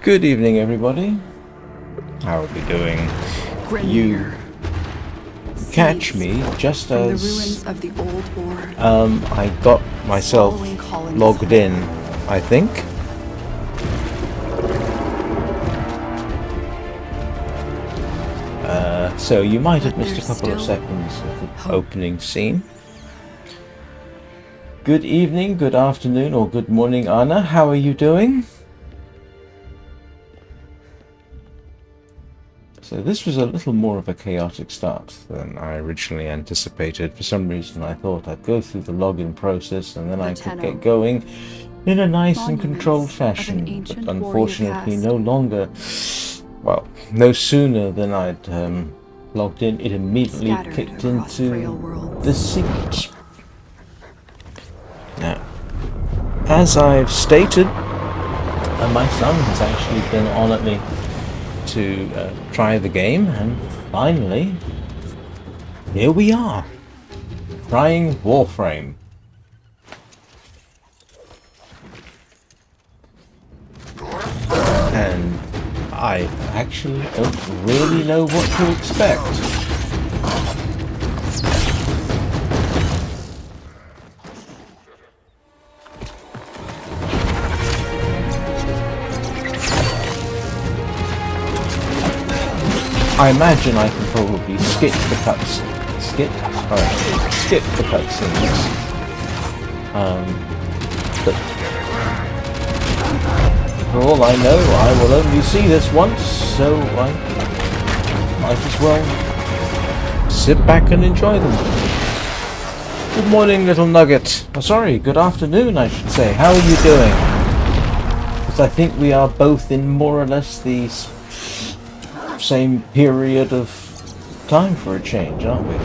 Good evening, everybody. How are we doing? You catch me just as the ruins of the old war. I got myself logged in, I think. So you might have missed a couple of seconds of the opening scene. Good evening, good afternoon, or good morning, Anna. How are you doing? So this was a little more of a chaotic start than I originally anticipated. For some reason I thought I'd go through the login process and then I could get going in a nice and controlled fashion. But unfortunately no longer, well, no sooner than I'd logged in, it immediately kicked into the secrets. Now, as I've stated, my son has actually been on at me to try the game, and finally, here we are, trying Warframe. And I actually don't really know what to expect. I imagine I can probably skip the cutscenes. Skip the cutscenes. But for all I know, I will only see this once, so I might as well sit back and enjoy them. Good morning, little nugget. Oh, sorry, good afternoon, I should say. How are you doing? Because I think we are both in more or less the same period of time for a change, aren't we?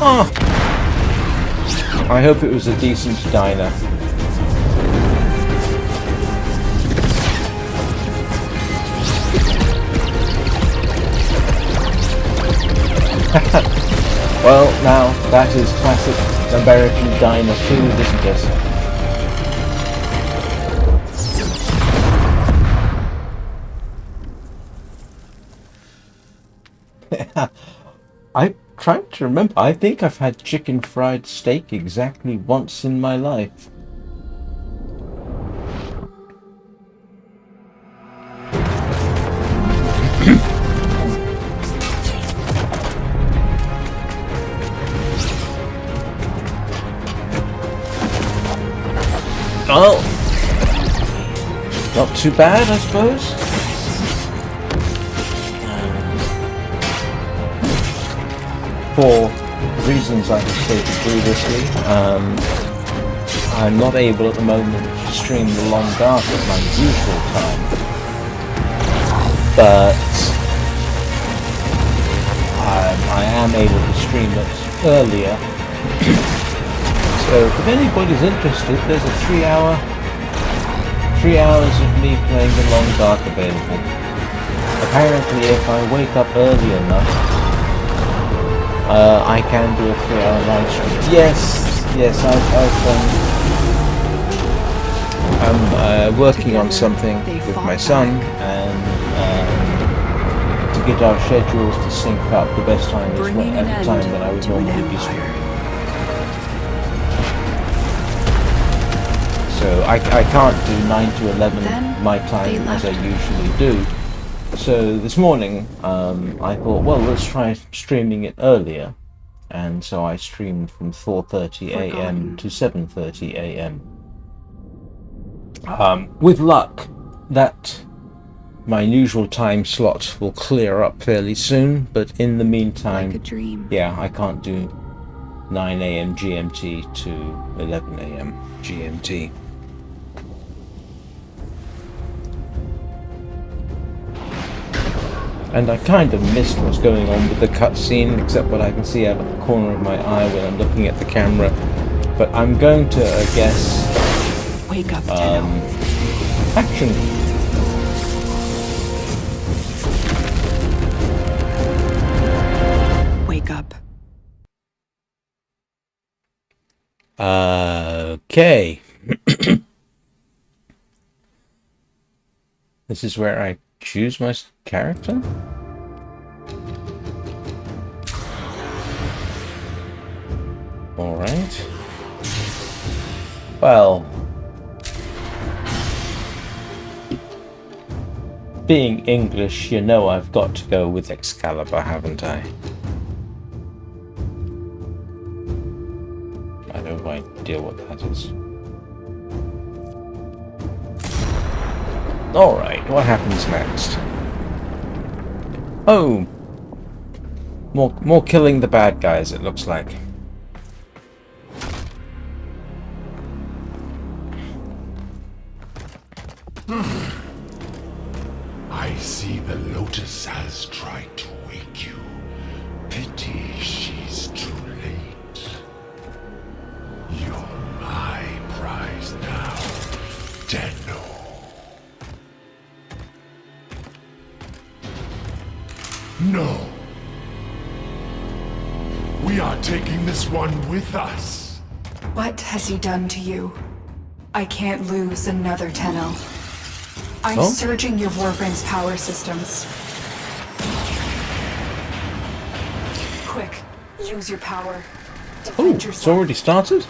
Oh, I hope it was a decent diner. Well, now, that is classic American diner food, isn't it? I'm trying to remember. I think I've had chicken fried steak exactly once in my life. Well, not too bad, I suppose. For reasons I have stated previously, I'm not able at the moment to stream the long dark at my usual time, but I am able to stream it earlier. So if anybody's interested, there's a 3 hours of me playing the long dark available. Apparently if I wake up early enough, I can do a 3-hour live stream. Yes, I'm working on something with my son, and to get our schedules to sync up, the best time is at the time that I would normally be streaming. So I can't do 9 to 11 my time as I usually do. So this morning I thought, well, let's try streaming it earlier. And so I streamed from 4:30 AM to 7:30 AM. With luck, that my usual time slot will clear up fairly soon. But in the meantime, like a dream. Yeah, I can't do 9 AM GMT to 11 AM GMT. And I kind of missed what's going on with the cutscene, except what I can see out of the corner of my eye when I'm looking at the camera. But I'm going to guess Wake up, action. wake up. Okay. This is where I choose my character? Alright. Well, being English, you know I've got to go with Excalibur, haven't I? I have no idea what that is. Alright, what happens next? Oh! More killing the bad guys, it looks like. I see the Lotus has tried to wake you. Pity she's too late. You're my prize now, Tenno. No. We are taking this one with us. What has he done to you? I can't lose another Tenno. I'm Oh? surging your Warframe's power systems. Quick, use your power. Oh, Defend it's yourself. already started?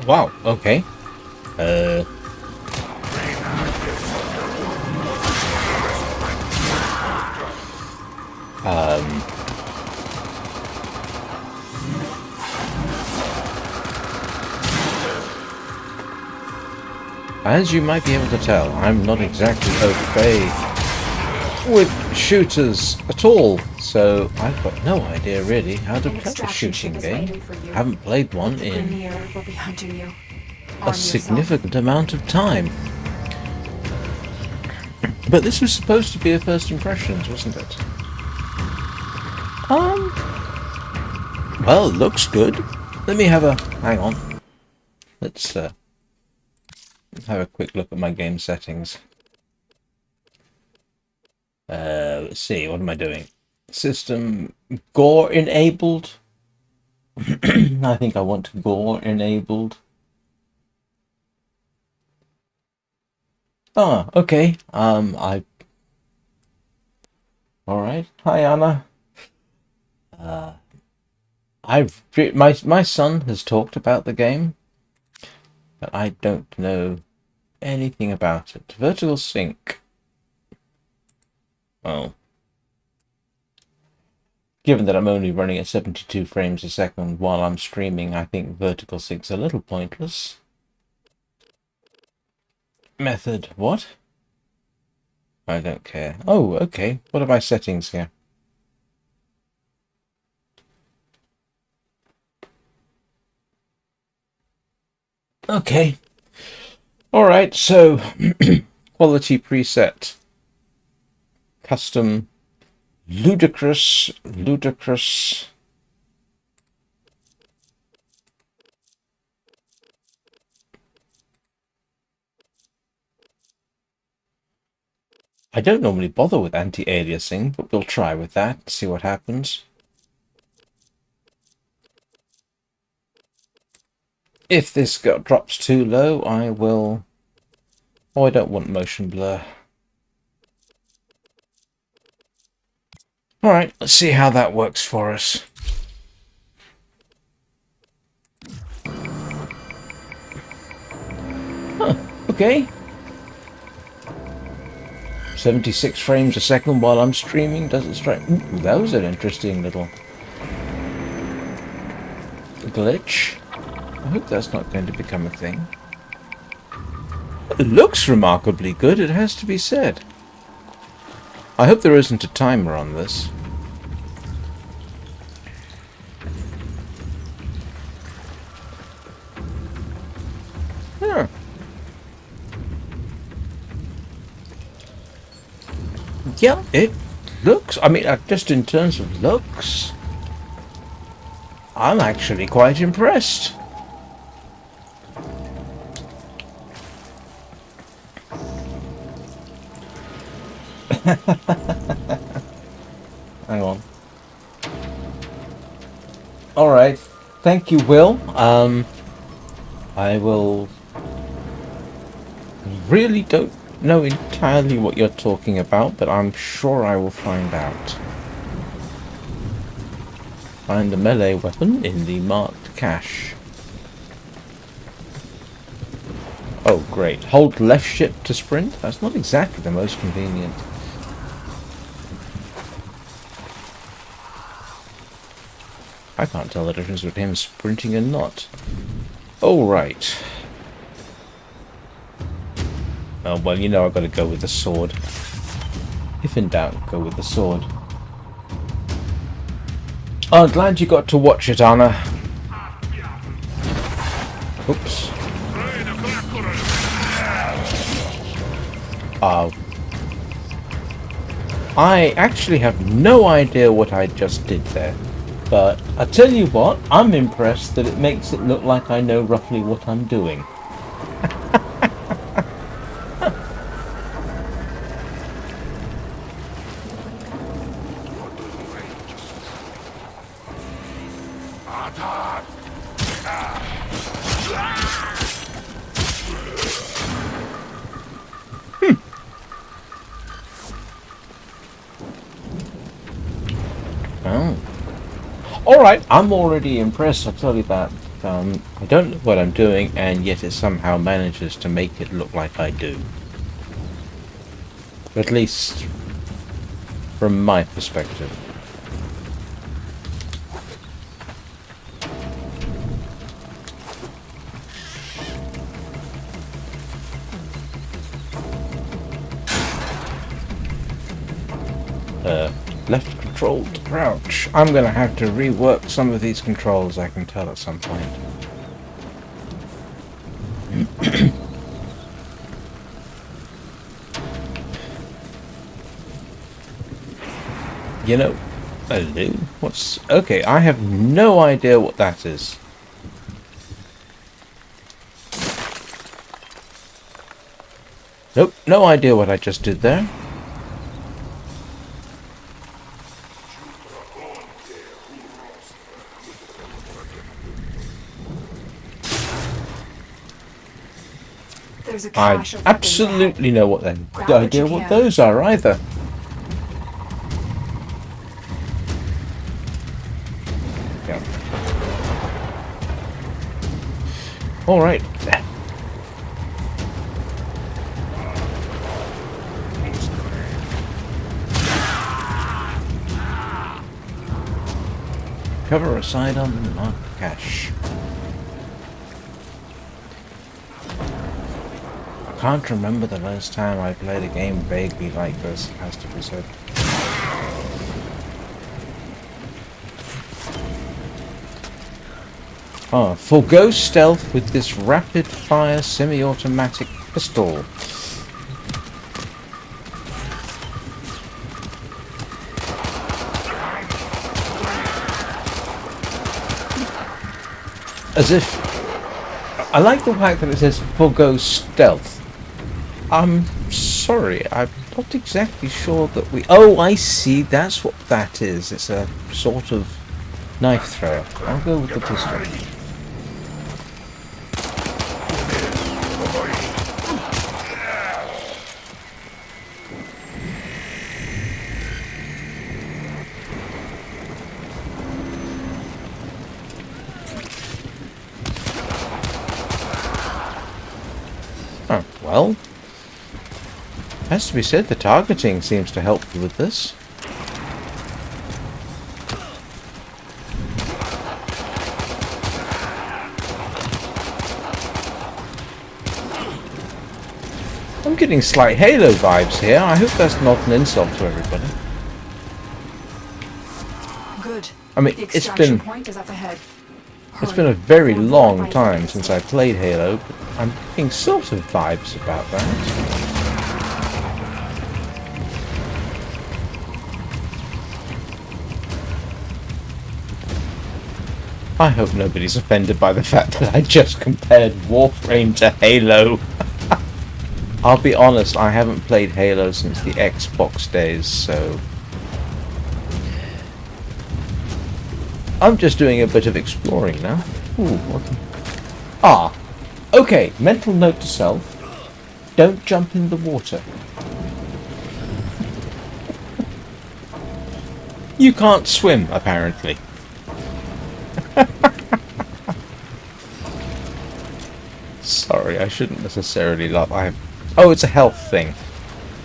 Wow, okay. As you might be able to tell, I'm not exactly au fait with shooters at all, so I've got no idea really how to An play a extraction shooting ship is game. waiting for you. Haven't played one The in Premier will be hunting you. Arm a yourself. significant amount of time. But this was supposed to be a first impressions, wasn't it? Well, looks good. Let me have a... hang on. Let's have a quick look at my game settings. Let's see, what am I doing? System gore enabled. I think I want gore enabled. Ah, okay. Alright. Hi, Anna. My son has talked about the game, but I don't know anything about it. Vertical sync. Well, given that I'm only running at 72 frames a second while I'm streaming, I think vertical sync's a little pointless. Method, what? I don't care. Oh, okay. What are my settings here? Okay. Alright, so quality preset. Custom. Ludicrous. I don't normally bother with anti-aliasing, but we'll try with that, see what happens. If this drops too low, I will... Oh, I don't want motion blur. Alright, let's see how that works for us. Huh, okay. 76 frames a second while I'm streaming doesn't strike... Ooh, that was an interesting little glitch. I hope that's not going to become a thing. It looks remarkably good, it has to be said. I hope there isn't a timer on this. Huh. Yeah, it looks... I mean, just in terms of looks, I'm actually quite impressed. Thank you, Will. I will... really don't know entirely what you're talking about, but I'm sure I will find out. Find the melee weapon in the marked cache. Oh, great. Hold left shift to sprint? That's not exactly the most convenient. I can't tell the difference between him sprinting and not. Oh, right. Oh, well, you know I've got to go with the sword. If in doubt, go with the sword. Oh, glad you got to watch it, Anna. Oops. I actually have no idea what I just did there. But I tell you what, I'm impressed that it makes it look like I know roughly what I'm doing. Oh. Alright, I'm already impressed, I'll tell you that. I don't know what I'm doing, and yet it somehow manages to make it look like I do. At least, from my perspective. Left control to crouch. I'm going to have to rework some of these controls, I can tell at some point. You know, hello? What's... okay, I have no idea what that is. Nope, no idea what I just did there. There's a I cache of absolutely know what they... Grab no what idea you what can. those are either. Yeah. All right. Cover aside on the marked cache. I can't remember the last time I played a game vaguely like this, it has to be said. Forgo stealth with this rapid-fire semi-automatic pistol. As if... I like the fact that it says forgo stealth. I'm sorry, I'm not exactly sure that we... oh, I see, that's what that is. It's a sort of knife thrower. I'll go with the pistol. Oh, well... has to be said, the targeting seems to help you with this. I'm getting slight Halo vibes here. I hope that's not an insult to everybody. Good. I mean, The it's extraction been point is up ahead. it's Hurry. been a very Form long 45 time seconds. since I played Halo, but I'm getting sort of vibes about that. I hope nobody's offended by the fact that I just compared Warframe to Halo. I'll be honest, I haven't played Halo since the Xbox days, so... I'm just doing a bit of exploring now. Ooh, what? Ah, okay. Mental note to self. Don't jump in the water. You can't swim, apparently. Sorry, I shouldn't necessarily laugh. Oh, it's a health thing.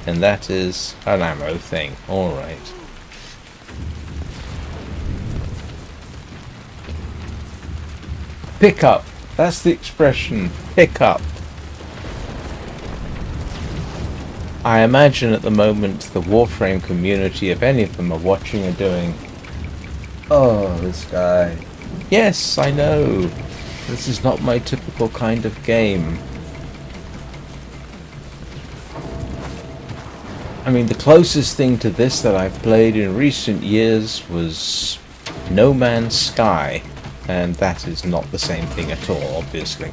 And that is an ammo thing. Alright. Pick up. That's the expression. Pick up. I imagine at the moment the Warframe community, if any of them are watching, are doing, "Oh, this guy. Yes, I know. This is not my typical kind of game." I mean, the closest thing to this that I've played in recent years was No Man's Sky, and that is not the same thing at all, obviously.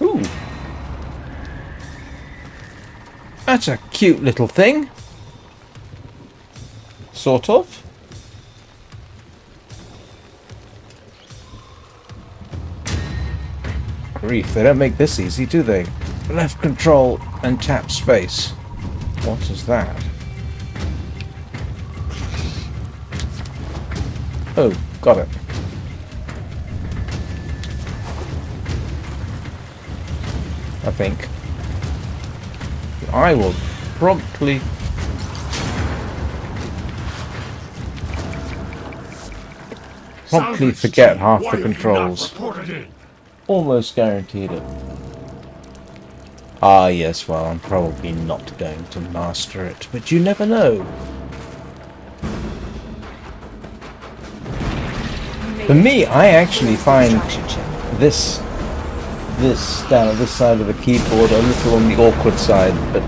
Ooh. That's a cute little thing. Sort of. Grief, they don't make this easy, do they? Left control and tap space. What is that? Oh, got it. I think. I will promptly forget half the controls. Almost guaranteed it. Ah yes, well, I'm probably not going to master it, but you never know. For me, I actually find this down at this side of the keyboard a little on the awkward side, but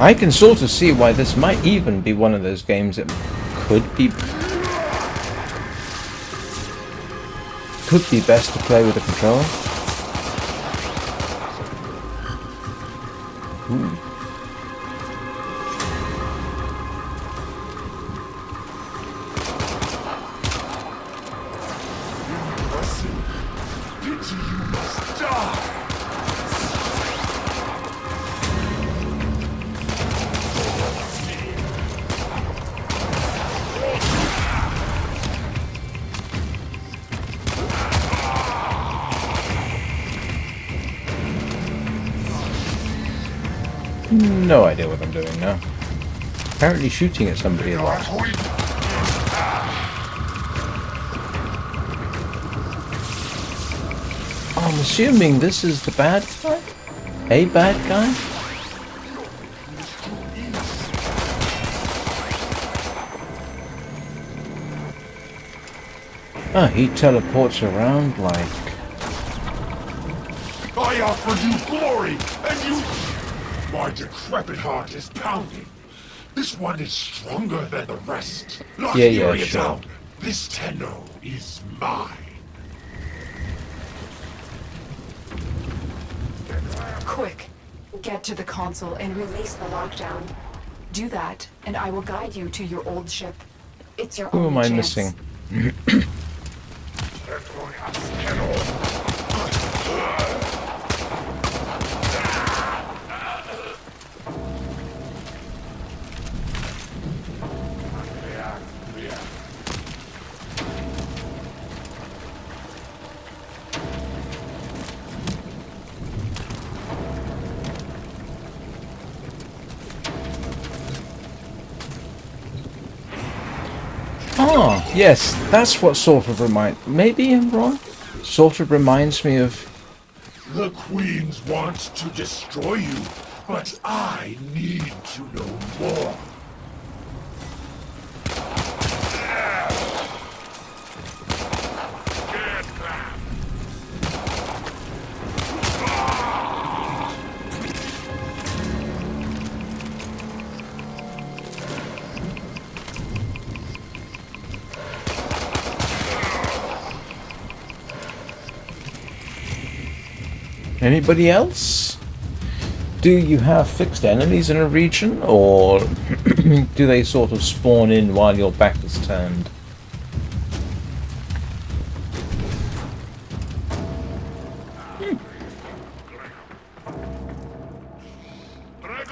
I can sort of see why this might even be one of those games that could be best to play with a controller. Ooh. No idea what I'm doing now. Apparently shooting at somebody a lot. I'm assuming this is the bad guy? A bad guy? Ah, he teleports around like... I offer you glory, and you... My decrepit heart is pounding. This one is stronger than the rest. Lock the area down. This Tenno is mine. Quick, get to the console and release the lockdown. Do that, and I will guide you to your old ship. It's your Who only am I chance. missing? Ah, yes, that's what sort of maybe I'm wrong? Sort of reminds me of... The Queens want to destroy you, but I need to know more. Anybody else? Do you have fixed enemies in a region, or do they sort of spawn in while your back is turned?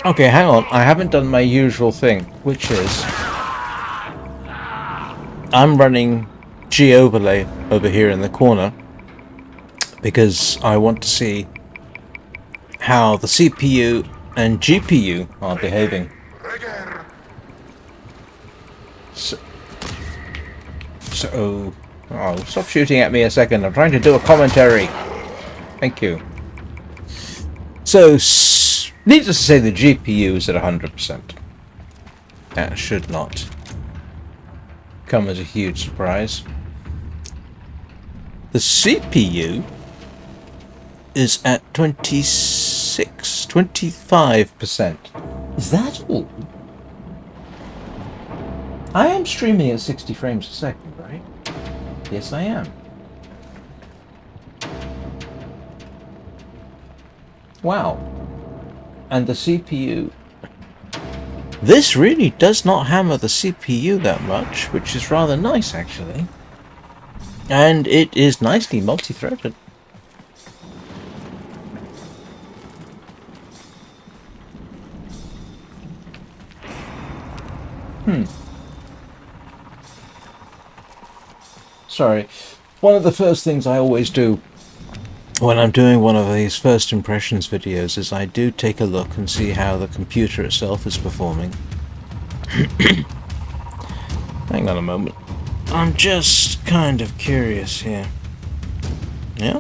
Okay, hang on. I haven't done my usual thing, which is I'm running G-overlay over here in the corner because I want to see how the CPU and GPU are behaving. So, oh, stop shooting at me a second. I'm trying to do a commentary. Thank you. So, needless to say, the GPU is at 100%. That should not come as a huge surprise. The CPU is at 25%. Is that all? I am streaming at 60 frames a second, right? Yes, I am. Wow. And the CPU... This really does not hammer the CPU that much, which is rather nice, actually. And it is nicely multi-threaded. Sorry. One of the first things I always do when I'm doing one of these first impressions videos is I do take a look and see how the computer itself is performing. Hang on a moment. I'm just kind of curious here. Yeah?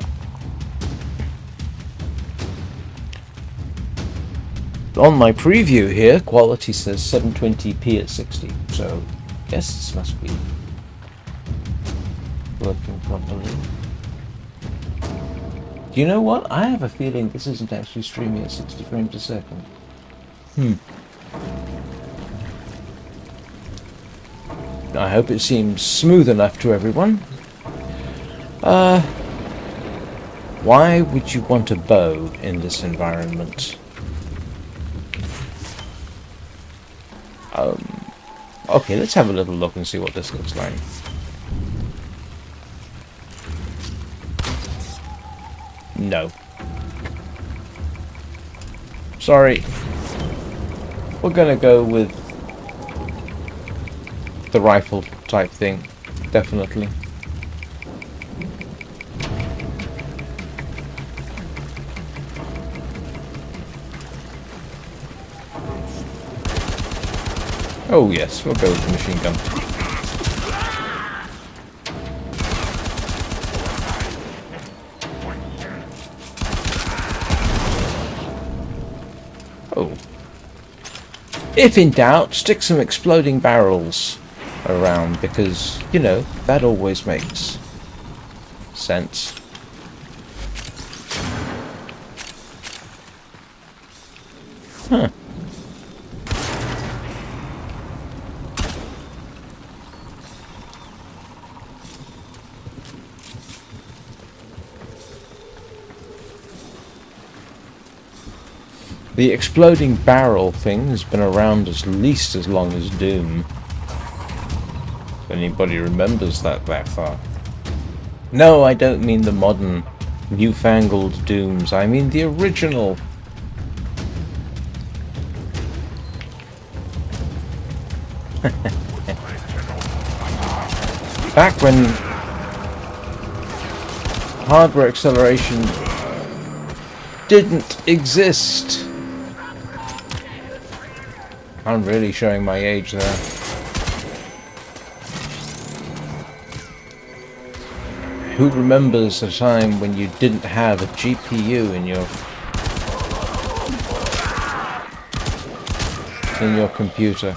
On my preview here, quality says 720p at 60, so I guess this must be working properly. Do you know what? I have a feeling this isn't actually streaming at 60 frames a second. I hope it seems smooth enough to everyone. Why would you want a bow in this environment? Okay, let's have a little look and see what this looks like. No. Sorry. We're gonna go with the rifle type thing, definitely. Oh yes, we'll go with the machine gun. Oh. If in doubt, stick some exploding barrels around, because, you know, that always makes sense. Huh. The exploding barrel thing has been around at least as long as Doom. If anybody remembers that far. No, I don't mean the modern, newfangled Dooms. I mean the original. Back when hardware acceleration didn't exist. I'm really showing my age there. Who remembers a time when you didn't have a GPU in your computer?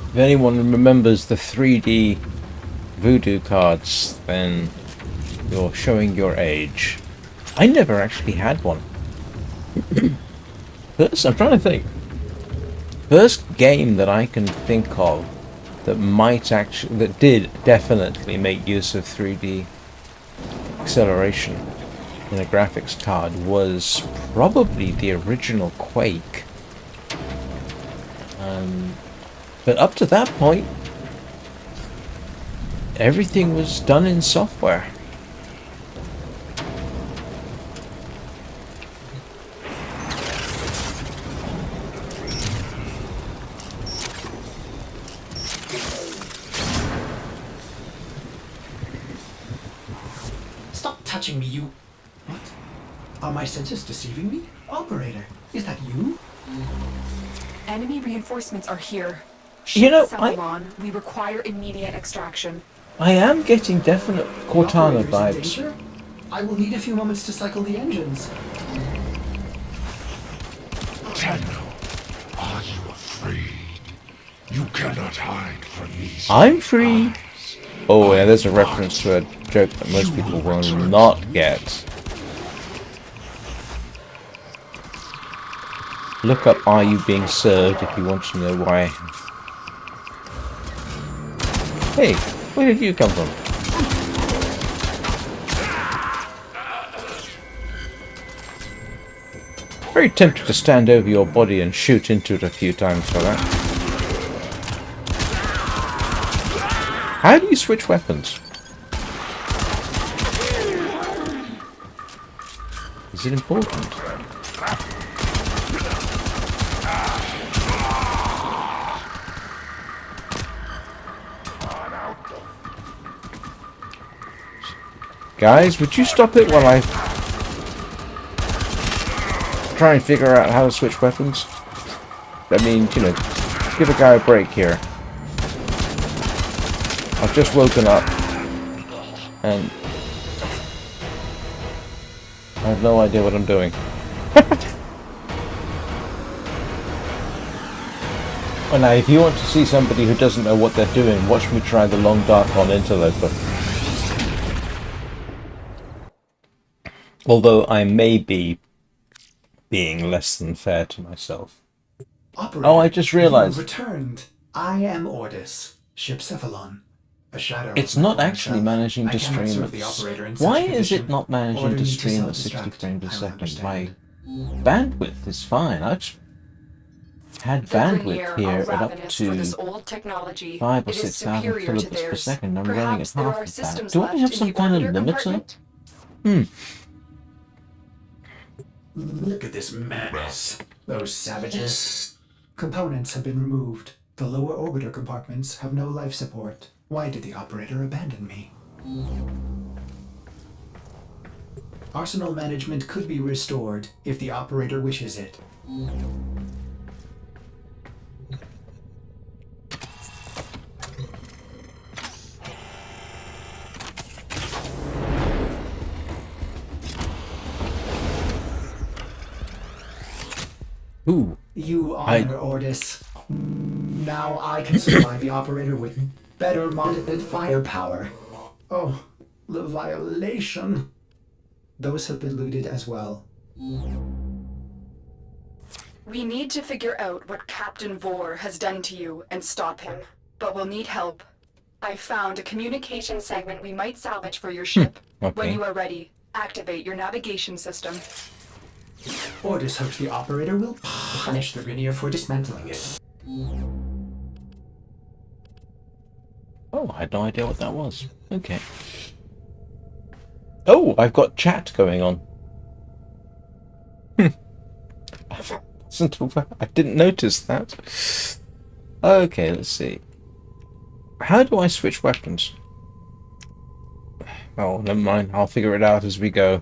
If anyone remembers the 3D voodoo cards, then you're showing your age. I never actually had one. I'm trying to think. First game that I can think of that did definitely make use of 3D acceleration in a graphics card was probably the original Quake. But up to that point, everything was done in software. Stop touching me, you... What? Are my senses deceiving me? Operator, is that you? Enemy reinforcements are here. You know, we require immediate extraction. I am getting definite Cortana Operator's in vibes. danger? I will need a few moments to cycle the engines. Tenno, are you afraid? You cannot hide from these. I'm free. eyes. Oh yeah, there's a reference to a joke that most people will not get. Look up "Are You Being Served" if you want to know why. Hey, where did you come from? Very tempted to stand over your body and shoot into it a few times for that. How do you switch weapons? Is it important? Guys, would you stop it while I try and figure out how to switch weapons? I mean, you know, give a guy a break here. I've just woken up and I have no idea what I'm doing. Well, now, if you want to see somebody who doesn't know what they're doing, watch me try the long dark on interloper. Although I may be being less than fair to myself. Operator, Oh, I just realized. you've returned. I am Ordis, ship Cephalon. A shadow. It's of my not former actually self. managing I to cannot stream serve the operator in such Why is condition. it not managing Order to me stream at self-destruct. 60 frames a I will second? My understand. bandwidth is fine. I've had bandwidth here at up For this to old technology. 5 or It is 6,000 superior to kilobits per theirs. second. I'm Perhaps running at there half are of that. systems Do I left have in some the kind of orbiter limiter? compartment? Look at this mess. Those savages. Components have been removed. The lower orbiter compartments have no life support. Why did the operator abandon me? Arsenal management could be restored if the operator wishes it. Ooh. You honor Ordis. Now I can supply the operator with better monitored firepower. Oh, the violation. Those have been looted as well. We need to figure out what Captain Vor has done to you and stop him. But we'll need help. I found a communication segment we might salvage for your ship. Okay. When you are ready, activate your navigation system. Ordis hopes the operator will punish the Rinier for dismantling it. Oh, I had no idea what that was. Okay. Oh, I've got chat going on. I didn't notice that. Okay, let's see. How do I switch weapons? Oh, never mind. I'll figure it out as we go.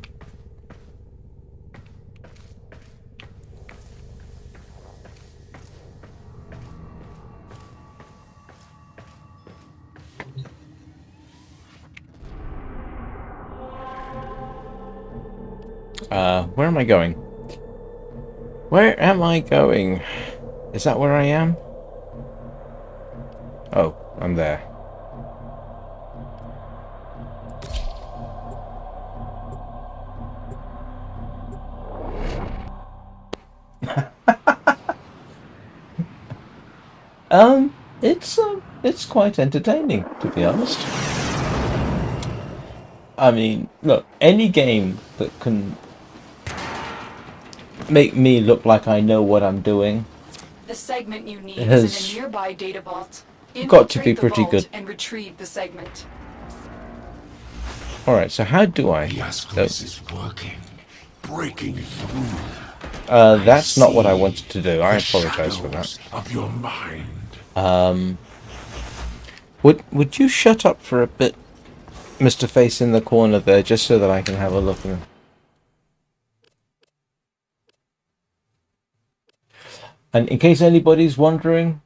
Where am I going? Where am I going? Is that where I am? Oh, I'm there. It's It's quite entertaining, to be honest. I mean, look, any game that can make me look like I know what I'm doing The segment you need has is in a nearby data vault. got to be Infiltrate the pretty vault good. and retrieve the segment. Alright, so how do I... The Ascalus is working, breaking through. That's not what I wanted to do. I apologize for that. Shadows of your mind. Would you shut up for a bit, Mr. Face in the corner there, just so that I can have a look at him? And in case anybody's wondering,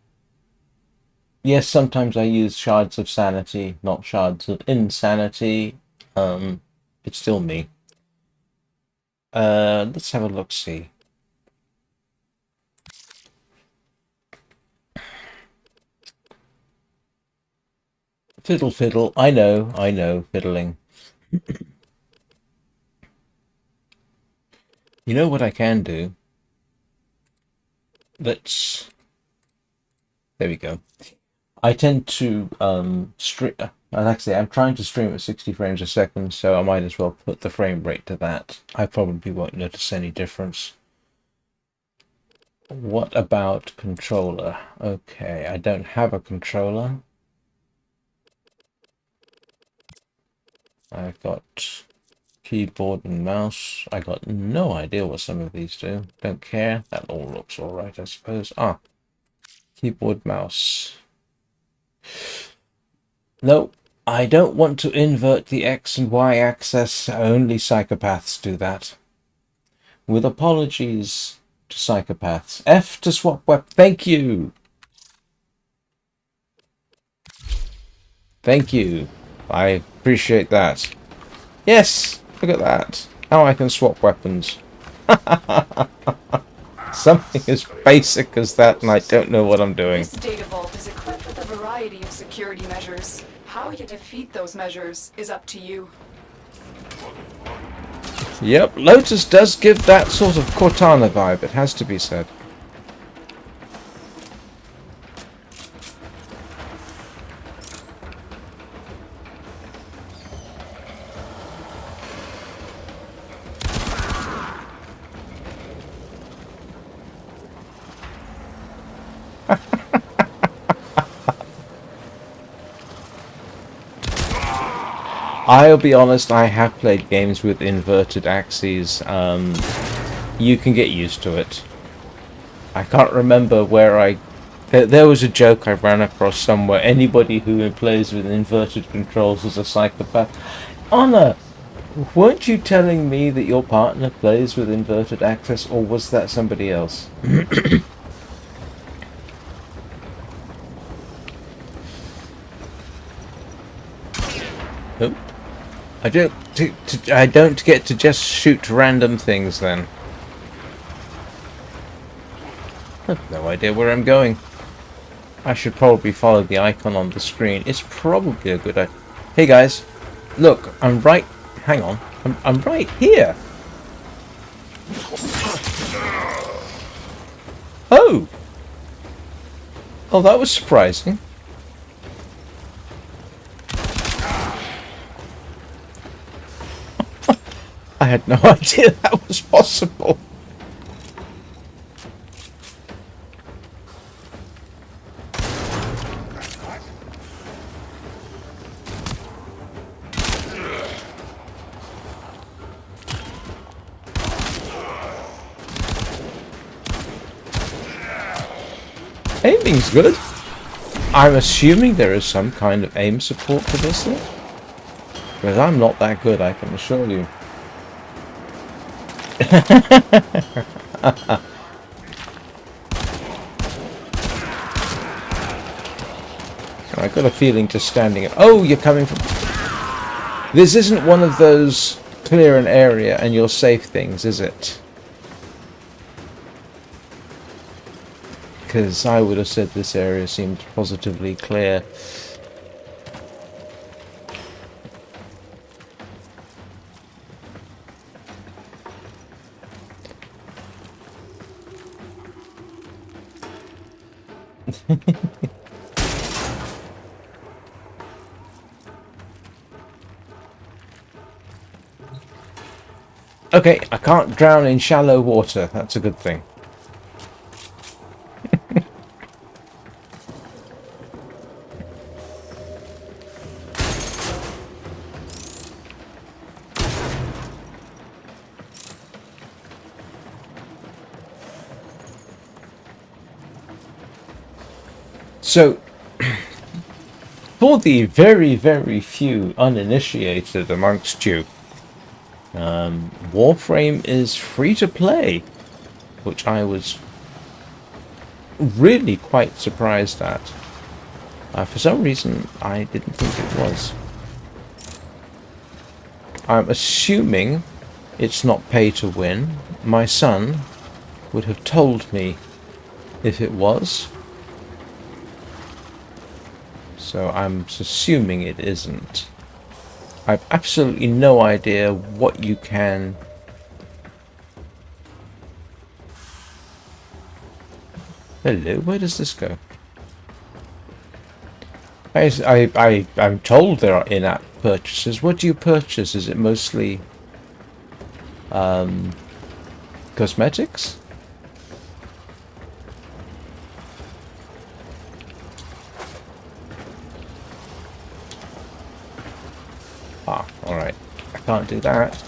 yes, sometimes I use shards of sanity, not shards of insanity. It's still me. Let's have a look-see. Fiddle, fiddle. I know, fiddling. You know what I can do? Let's... There we go. I tend to stream... Actually, I'm trying to stream at 60 frames a second, so I might as well put the frame rate to that. I probably won't notice any difference. What about controller? Okay, I don't have a controller. I've got keyboard and mouse. I got no idea what some of these do. Don't care. That all looks alright, I suppose. Ah, keyboard, mouse. No, I don't want to invert the X and Y axis. Only psychopaths do that. With apologies to psychopaths. F to swap web. Thank you. Thank you. I appreciate that. Yes, look at that. Now I can swap weapons. Something as basic as that, and I don't know what I'm doing. This data vault is equipped with a variety of security measures. How you defeat those measures is up to you. Yep, Lotus does give that sort of Cortana vibe, it has to be said. I'll be honest, I have played games with inverted axes. You can get used to it. I can't remember where there was a joke I ran across somewhere. Anybody who plays with inverted controls is a psychopath. Anna, weren't you telling me that your partner plays with inverted axis, or was that somebody else? Nope. I don't get to just shoot random things then. I have no idea where I'm going. I should probably follow the icon on the screen. It's probably a good idea. Hey guys, look, I'm right. Hang on, I'm right here. Oh, that was surprising. I had no idea that was possible. Aiming's good. I'm assuming there is some kind of aim support for this thing. Because I'm not that good, I can assure you. I got a feeling just standing... Oh, you're coming from... This isn't one of those clear an area and you're safe things, is it? Because I would have said this area seemed positively clear. Okay, I can't drown in shallow water. That's a good thing. So, for the very, very few uninitiated amongst you, Warframe is free to play, which I was really quite surprised at. For some reason, I didn't think it was. I'm assuming it's not pay to win. My son would have told me if it was. So I'm assuming it isn't. I've absolutely no idea what you can... Hello, where does this go? I'm told there are in-app purchases. What do you purchase? Is it mostly cosmetics? Ah, alright. I can't do that.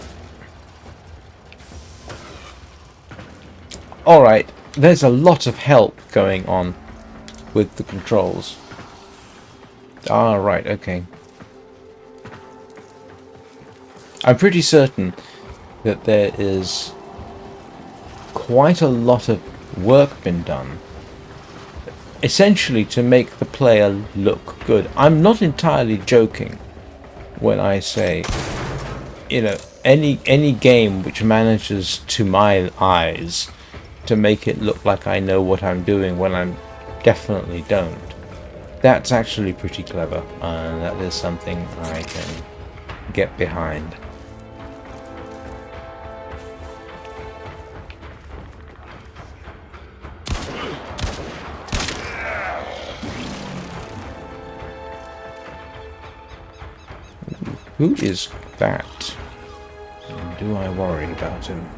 Alright, there's a lot of help going on with the controls. Ah, right, okay. I'm pretty certain that there is quite a lot of work been done, essentially to make the player look good. I'm not entirely joking when I say, you know, any game which manages to my eyes to make it look like I know what I'm doing when I definitely don't. That's actually pretty clever, and that is something I can get behind. Who is that? And do I worry about him?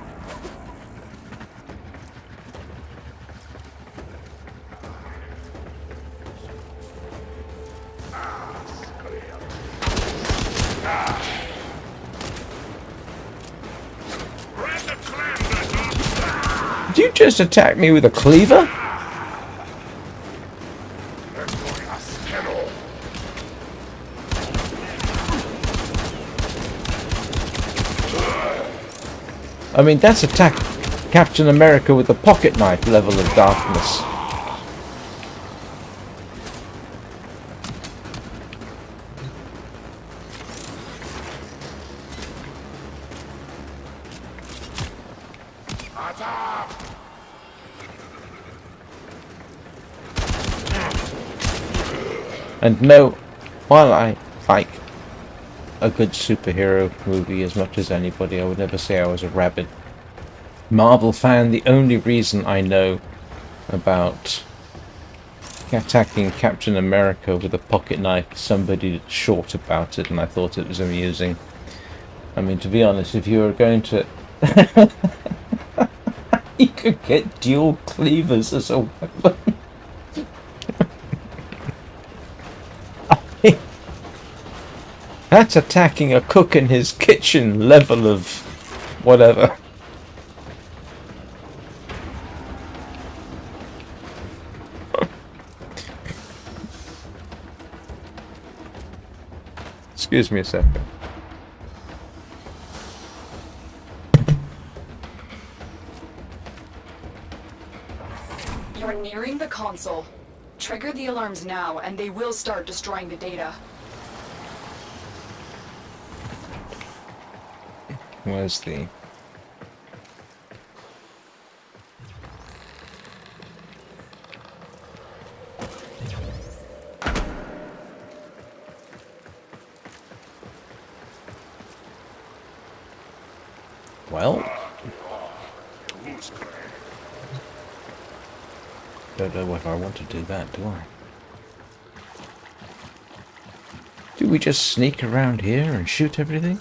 Did you just attack me with a cleaver? I mean, that's attack Captain America with a pocket knife level of darkness. And no, while I like a good superhero movie as much as anybody, I would never say I was a rabid Marvel fan. The only reason I know about attacking Captain America with a pocket knife, somebody that's short about it, and I thought it was amusing. I mean, to be honest, if you were going to... you could get dual cleavers as a weapon. That's attacking a cook in his kitchen level of whatever. Excuse me a second. You're nearing the console. Trigger the alarms now, and they will start destroying the data. Where's the... Well... Don't know if I want to do that, do I? Do we just sneak around here and shoot everything?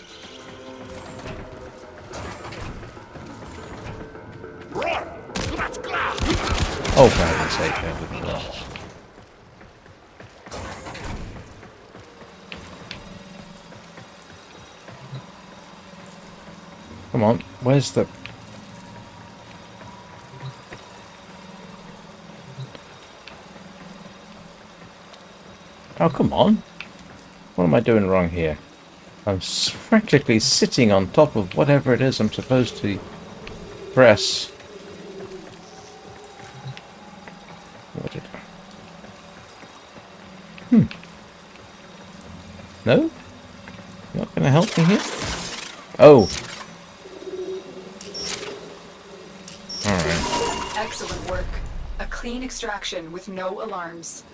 Oh, for heaven's sake, that didn't work. Come on, where's the... Oh, come on. What am I doing wrong here? I'm practically sitting on top of whatever it is I'm supposed to press. What did I... No? Not gonna help me here? Oh. Alright. Excellent work. A clean extraction with no alarms.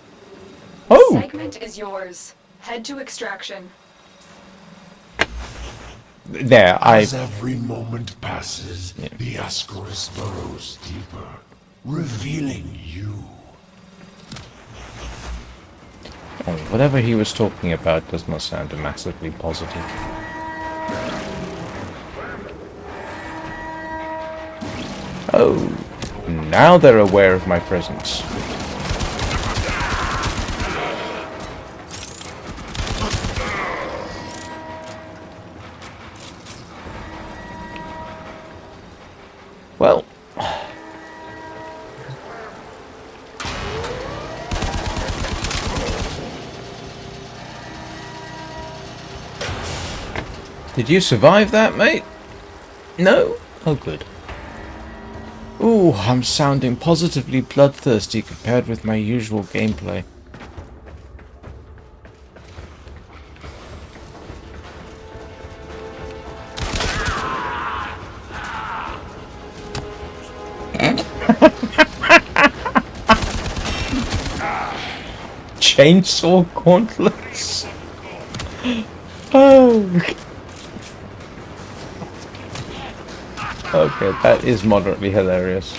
Oh! Segment is yours. Head to extraction. There, As every moment passes, the Ascaris burrows deeper, revealing you. Oh, whatever he was talking about does not sound massively positive. Oh, now they're aware of my presence. Well... Did you survive that, mate? No? Oh, good. Ooh, I'm sounding positively bloodthirsty compared with my usual gameplay. Chainsaw gauntlets? Oh... Okay, that is moderately hilarious.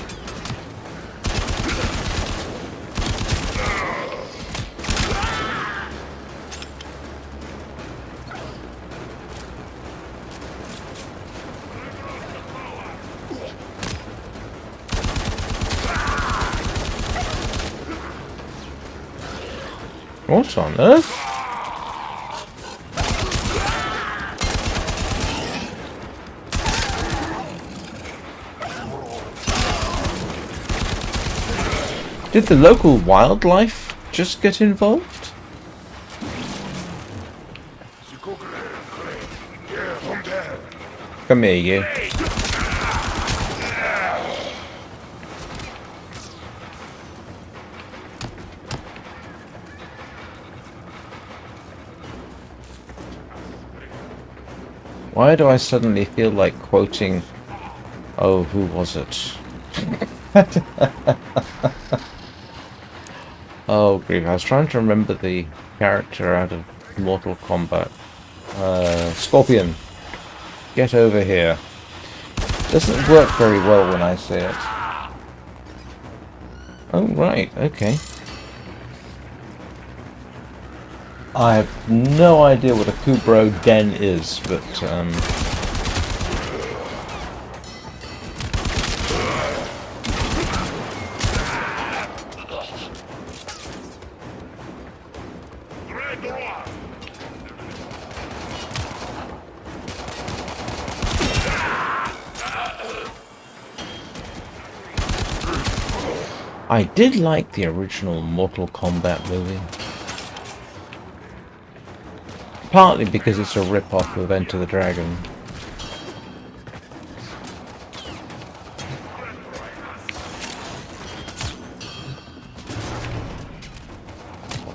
What on earth? Did the local wildlife just get involved? Come here, you. Why do I suddenly feel like quoting... Oh, who was it? Oh, grief. I was trying to remember the character out of Mortal Kombat. Scorpion. Get over here. Doesn't work very well when I say it. Oh, right. Okay. I have no idea what a Kubro Den is, but, I did like the original Mortal Kombat movie. Partly because it's a rip-off of Enter the Dragon.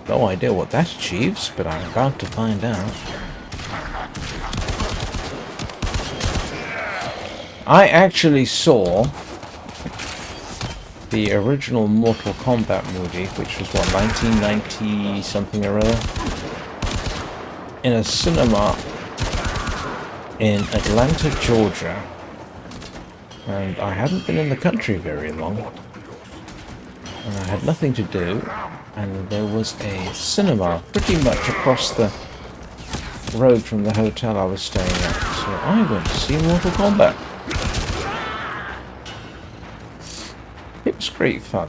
No idea what that achieves, but I'm about to find out. I actually saw the original Mortal Kombat movie, which was what, 1990 something or other, in a cinema in Atlanta, Georgia, and I hadn't been in the country very long, and I had nothing to do, and there was a cinema pretty much across the road from the hotel I was staying at, so I went to see Mortal Kombat. It was great fun.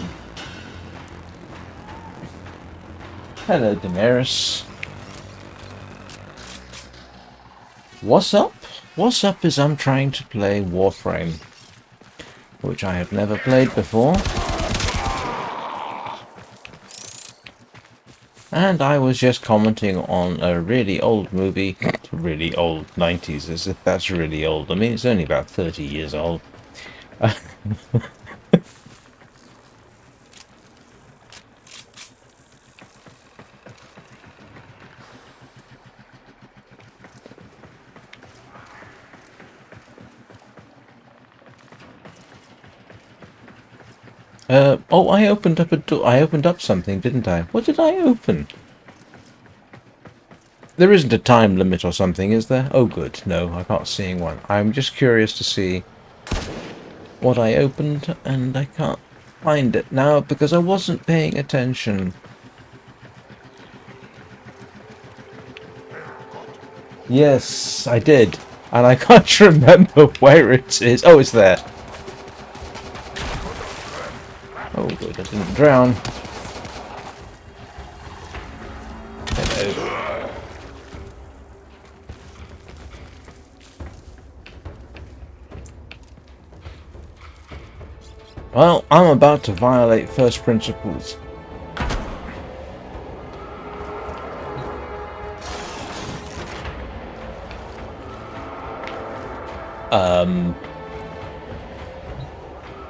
Hello, Daenerys. What's up? What's up is I'm trying to play Warframe, which I have never played before. And I was just commenting on a really old movie, really old, 90s, as if that's really old. I mean, it's only about 30 years old. Oh, I opened up a door. I opened up something, didn't I? What did I open? There isn't a time limit or something, is there? Oh, good. No, I can't see one. I'm just curious to see what I opened, and I can't find it now because I wasn't paying attention. Yes, I did. And I can't remember where it is. Oh, it's there. Oh, good, I didn't drown. Hello. Well, I'm about to violate first principles.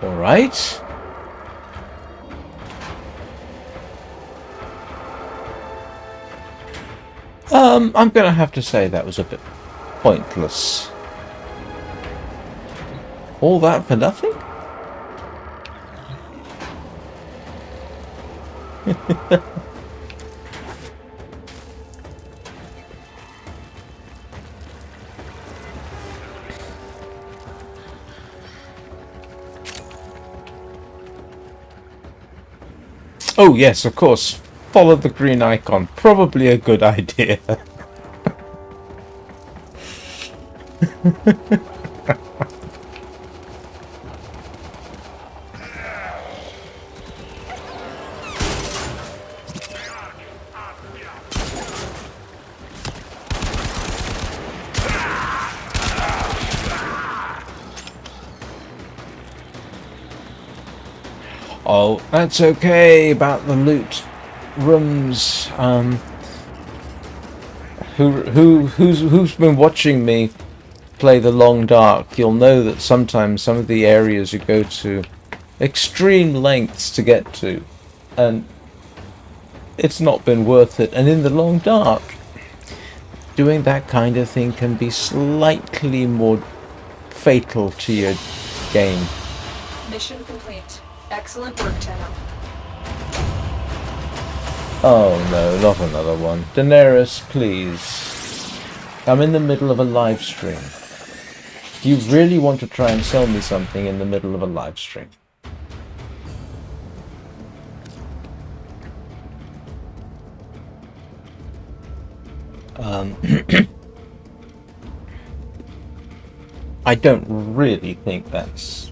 Alright. I'm gonna have to say that was a bit pointless. All that for nothing? Oh yes, of course. Follow the green icon. Probably a good idea. Oh, that's okay about the loot rooms. Who's been watching me play the Long Dark? You'll know that sometimes some of the areas you go to extreme lengths to get to, and it's not been worth it. And in the Long Dark, doing that kind of thing can be slightly more fatal to your game. Mission complete. Excellent work, Tenno. Oh no, not another one. Daenerys, please. I'm in the middle of a live stream. Do you really want to try and sell me something in the middle of a live stream? I don't really think that's...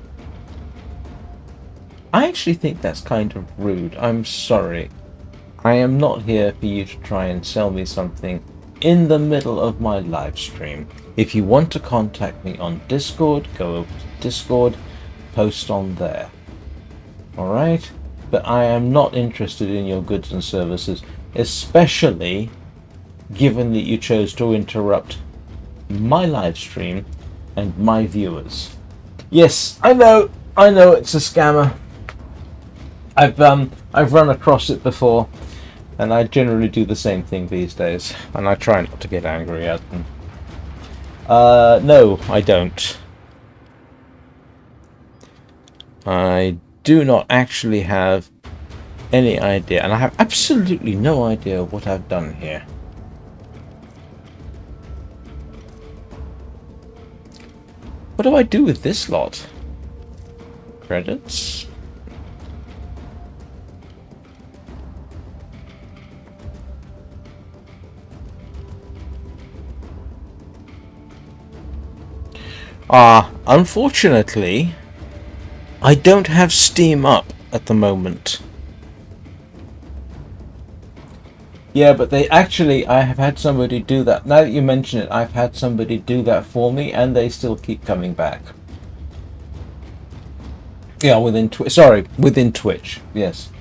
I actually think that's kind of rude. I'm sorry. I am not here for you to try and sell me something in the middle of my live stream. If you want to contact me on Discord, go over to Discord, post on there. Alright? But I am not interested in your goods and services, especially given that you chose to interrupt my live stream and my viewers. Yes, I know it's a scammer. I've run across it before, and I generally do the same thing these days, and I try not to get angry at them. No, I don't. I do not actually have any idea, and I have absolutely no idea what I've done here. What do I do with this lot? Credits? Unfortunately, I don't have Steam up at the moment. Yeah, but I have had somebody do that. Now that you mention it, I've had somebody do that for me, and they still keep coming back. Yeah, within Twitch. Yes.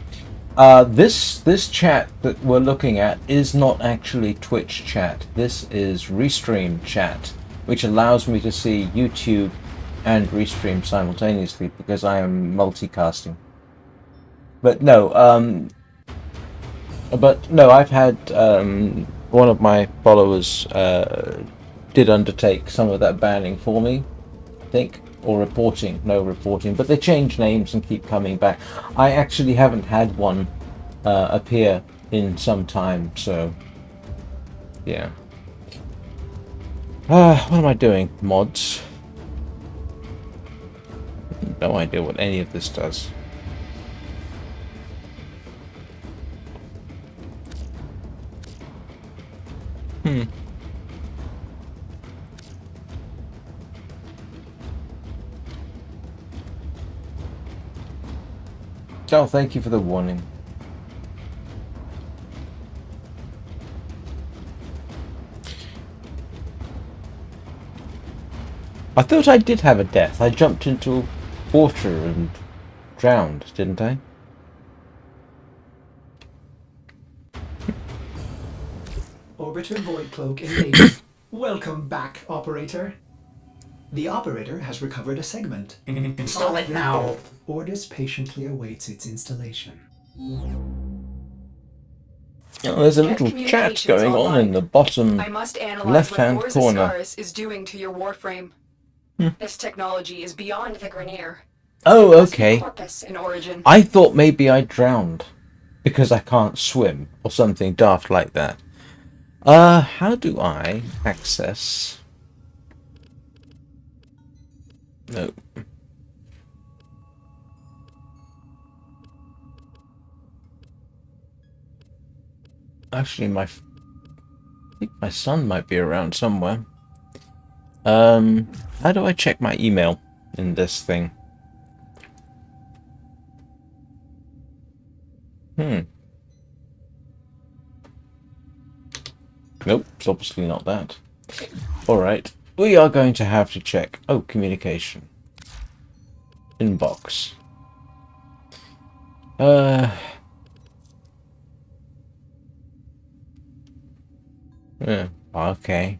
This chat that we're looking at is not actually Twitch chat. This is Restream chat, which allows me to see YouTube and Restream simultaneously because I am multicasting. But no, I've had one of my followers did undertake some of that banning for me, I think, or reporting. No reporting, but they change names and keep coming back. I actually haven't had one appear in some time, so yeah. What am I doing? Mods? No idea what any of this does. Oh, thank you for the warning. I thought I did have a death. I jumped into water and drowned, didn't I? Orbiter Void Cloak engaged. Welcome back, Operator. The Operator has recovered a segment. Install it now. Ordis patiently awaits its installation. Oh, there's a little chat going on in the bottom I must analyze left-hand what corner. Boris is doing to your Warframe. This technology is beyond the Grenier. Oh, okay. Corpus in origin. I thought maybe I drowned because I can't swim or something daft like that. How do I access? No. Actually, I think my son might be around somewhere. How do I check my email in this thing? Nope, it's obviously not that. Alright, we are going to have to check. Oh, communication. Inbox. Yeah, okay.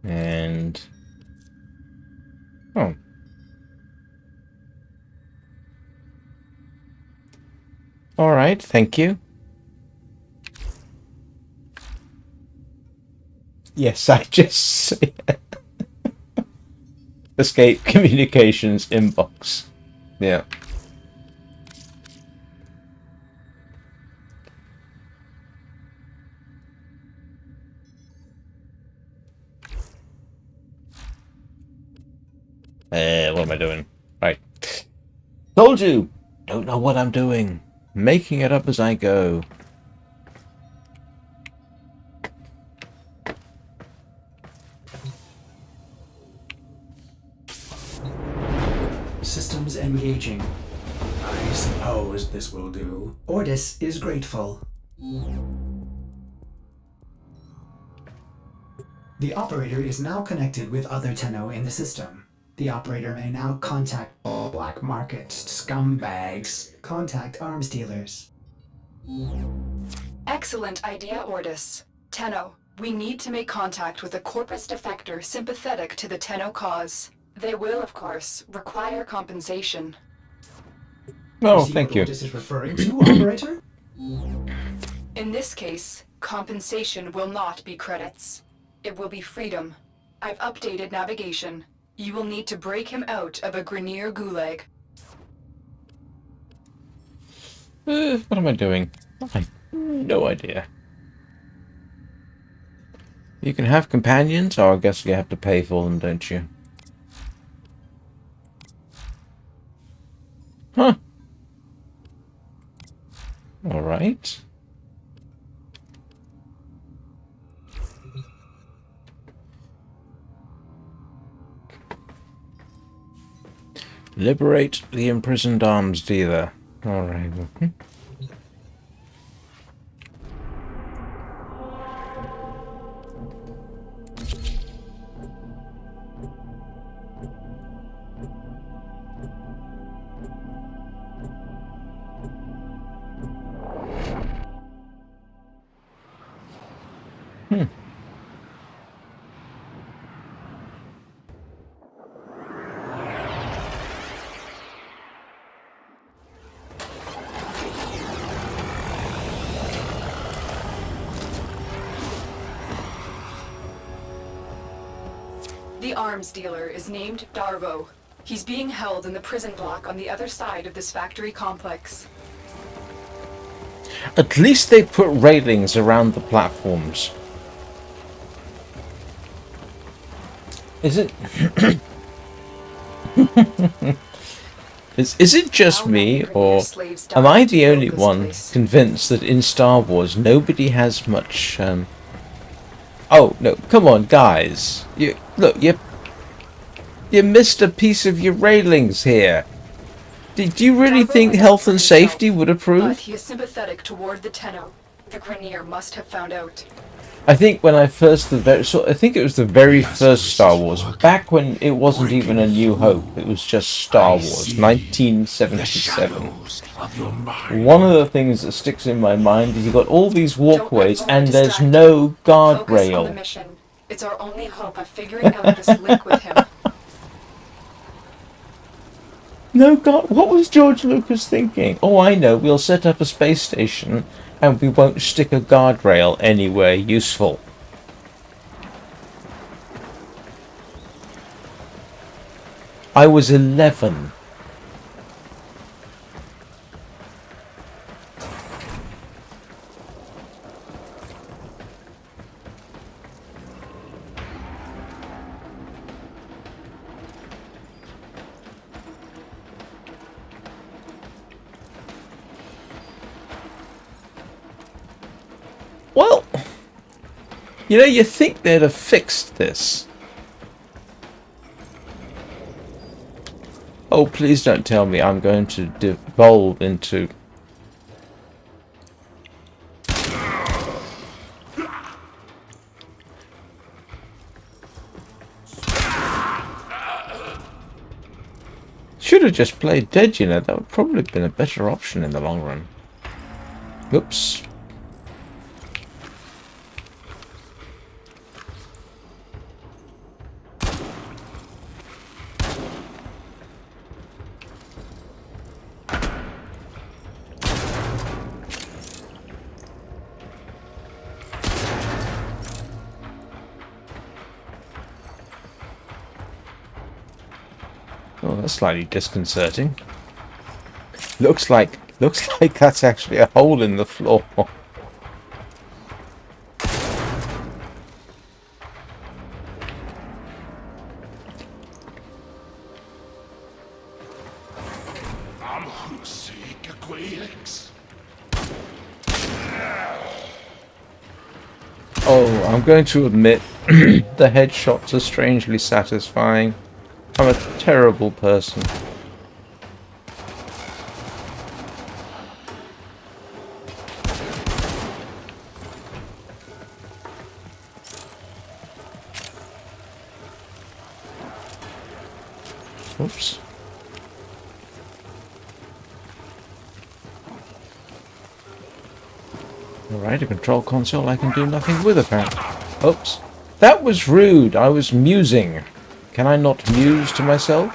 And oh. All right, thank you. Yes, I just escape communications inbox. Yeah. What am I doing? Right. Told you! Don't know what I'm doing. Making it up as I go. Systems engaging. I suppose this will do. Ordis is grateful. The Operator is now connected with other Tenno in the system. The Operator may now contact all black market scumbags. Contact arms dealers. Excellent idea, Ordis. Tenno, we need to make contact with a corpus defector sympathetic to the Tenno cause. They will, of course, require compensation. Oh, See thank what you. Ordis is referring to, Operator? In this case, compensation will not be credits. It will be freedom. I've updated navigation. You will need to break him out of a Grenier gulag. What am I doing? I have no idea. You can have companions, or I guess you have to pay for them, don't you? Huh. Alright. Liberate the imprisoned arms dealer. Alright. The arms dealer is named Darvo. He's being held in the prison block on the other side of this factory complex. At least they put railings around the platforms. Is it... is it just me, or am I the only one convinced that in Star Wars nobody has much... Oh, no, come on, guys. You missed a piece of your railings here. Do you really think health and safety would approve? But he is sympathetic toward the Tenno. The Grenier must have found out. I think when I first... I think it was the very first Star Wars, back when it wasn't even A New Hope. It was just Star Wars, 1977. One of the things that sticks in my mind is you got all these walkways and there's no Focus on the guardrail. mission. It's our only hope of figuring out this link with him. No God, what was George Lucas thinking? Oh, I know, we'll set up a space station and we won't stick a guardrail anywhere useful. I was 11. Well, you know, you think they'd have fixed this. Oh, please don't tell me I'm going to devolve into... Should have just played dead, you know. That would probably have been a better option in the long run. Oops. Oh, that's slightly disconcerting. Looks like that's actually a hole in the floor. Oh, I'm going to admit the headshots are strangely satisfying. I'm a terrible person. Oops. Alright, a control console I can do nothing with apparently. Oops. That was rude. I was musing. Can I not muse to myself?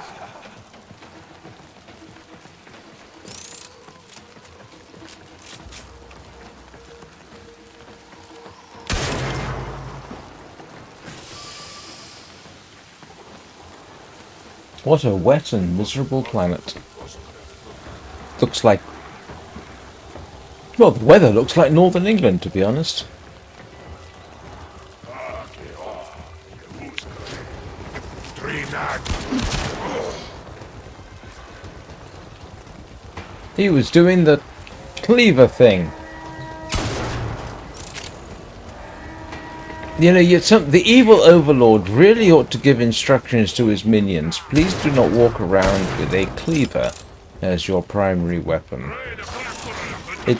What a wet and miserable planet. Looks like... Well, the weather looks like Northern England, to be honest. He was doing the cleaver thing. You know, the evil overlord really ought to give instructions to his minions. Please do not walk around with a cleaver as your primary weapon. It...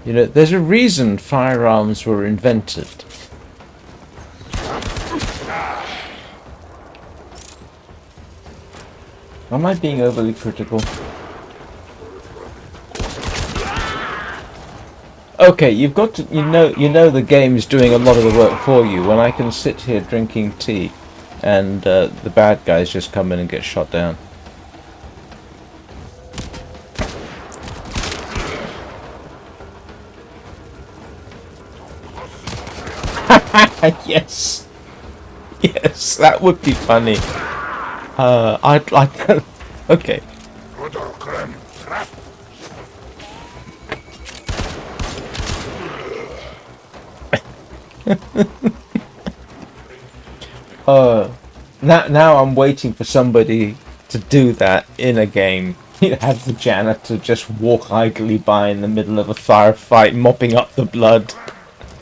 You know, there's a reason firearms were invented. Am I being overly critical? Okay, you've got to, you know the game's doing a lot of the work for you when I can sit here drinking tea and the bad guys just come in and get shot down. Yes. Yes, that would be funny. I'd like that. Okay. Now I'm waiting for somebody to do that in a game. You have the janitor just walk idly by in the middle of a firefight, mopping up the blood.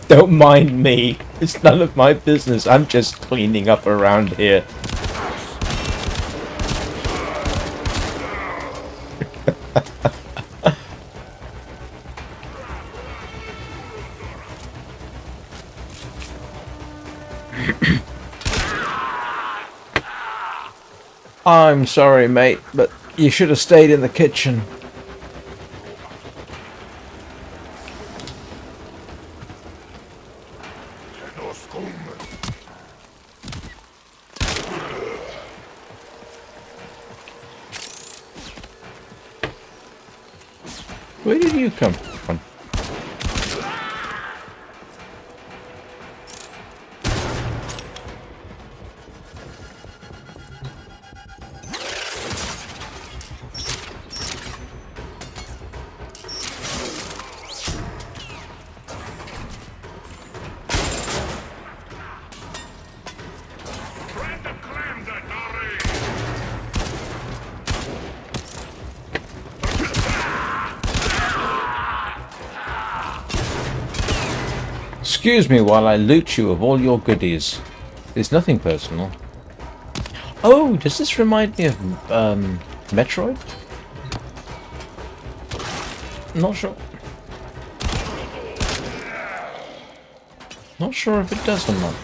Don't mind me. It's none of my business. I'm just cleaning up around here. I'm sorry, mate, but you should have stayed in the kitchen. Where did you come from? Excuse me while I loot you of all your goodies. There's nothing personal. Oh, does this remind me of Metroid? Not sure. Not sure if it does or not.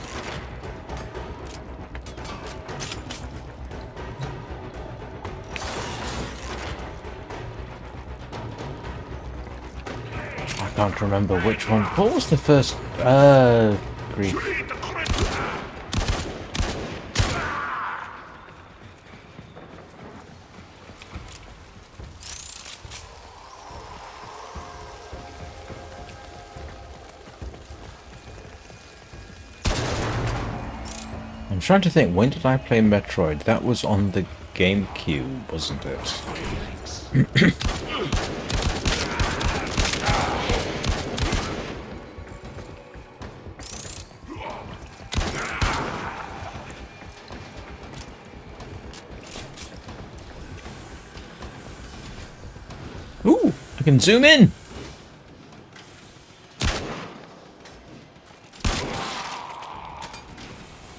I can't remember which one. What was the first? Grief. I'm trying to think. When did I play Metroid? That was on the GameCube, wasn't it? Ooh, I can zoom in.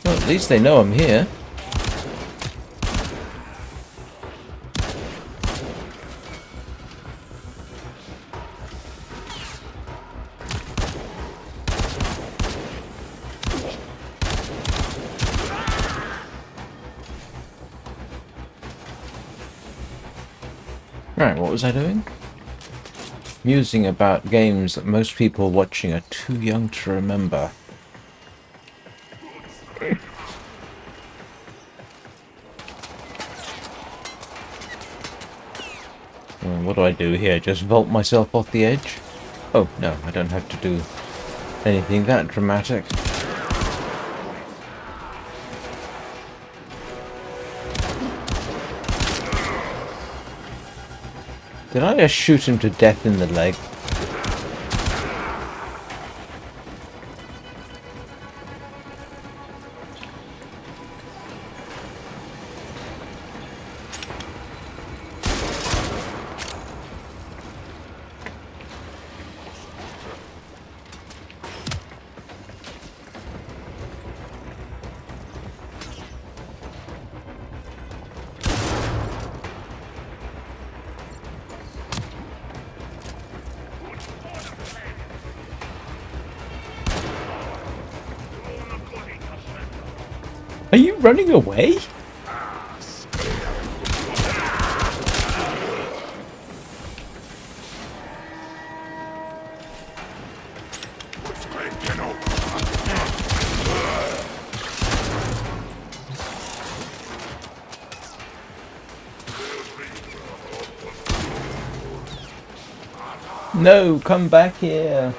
Well, at least they know I'm here. Right, what was I doing? Musing about games that most people watching are too young to remember. Well, what do I do here? Just vault myself off the edge? Oh, no, I don't have to do anything that dramatic. Did I just shoot him to death in the leg? Are you running away? No, come back here.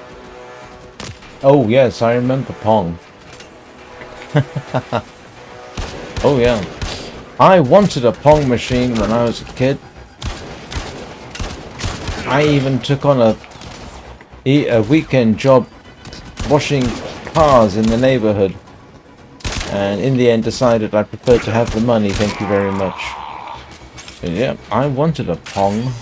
Oh yes, I remember Pong. Oh yeah. I wanted a Pong machine when I was a kid. I even took on a weekend job washing cars in the neighborhood. And in the end decided I preferred to have the money, thank you very much. But yeah, I wanted a Pong.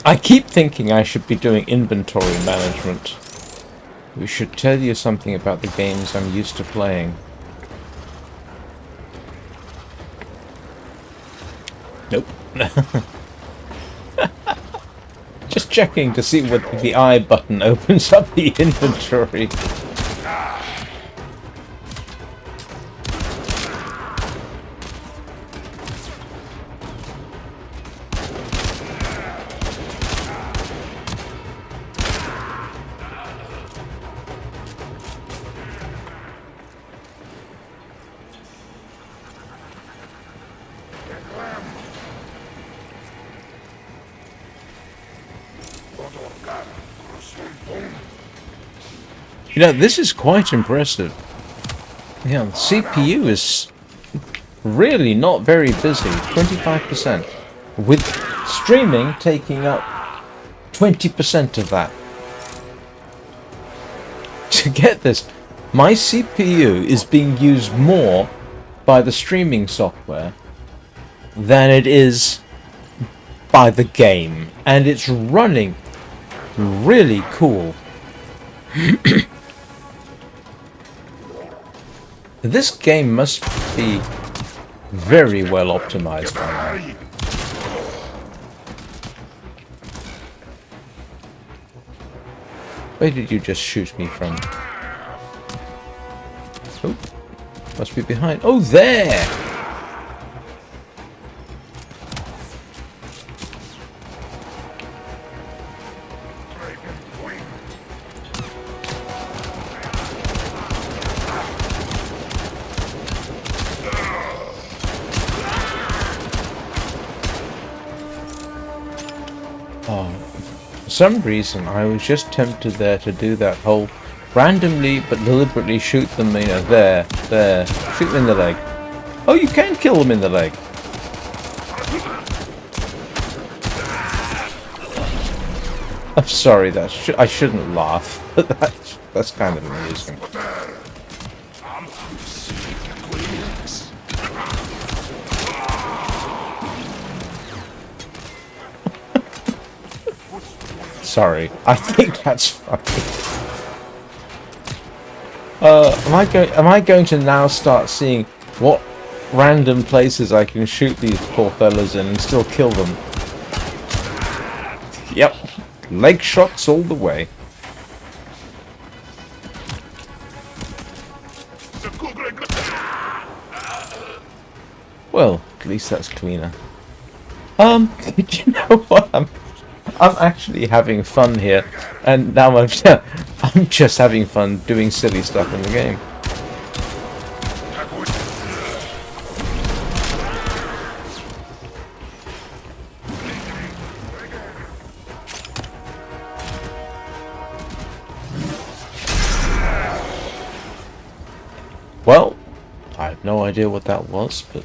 I keep thinking I should be doing inventory management. We should tell you something about the games I'm used to playing. Nope. Just checking to see what the I button opens up the inventory. You know, this is quite impressive. Yeah, the CPU is really not very busy, 25%, with streaming taking up 20% of that. To get this, my CPU is being used more by the streaming software than it is by the game, and it's running really cool. This game must be very well optimized by now. Where did you just shoot me from? Oh, must be behind. Oh, there! For some reason, I was just tempted there to do that whole randomly but deliberately shoot them, you know, there, shoot them in the leg. Oh, you can kill them in the leg. I'm sorry, I shouldn't laugh, but that's kind of amusing. Sorry, I think that's funny. Am I going to now start seeing what random places I can shoot these poor fellas in and still kill them? Yep, leg shots all the way. Well, at least that's cleaner. Did you know what? I'm actually having fun here, and now I'm just having fun doing silly stuff in the game. Well, I have no idea what that was, but...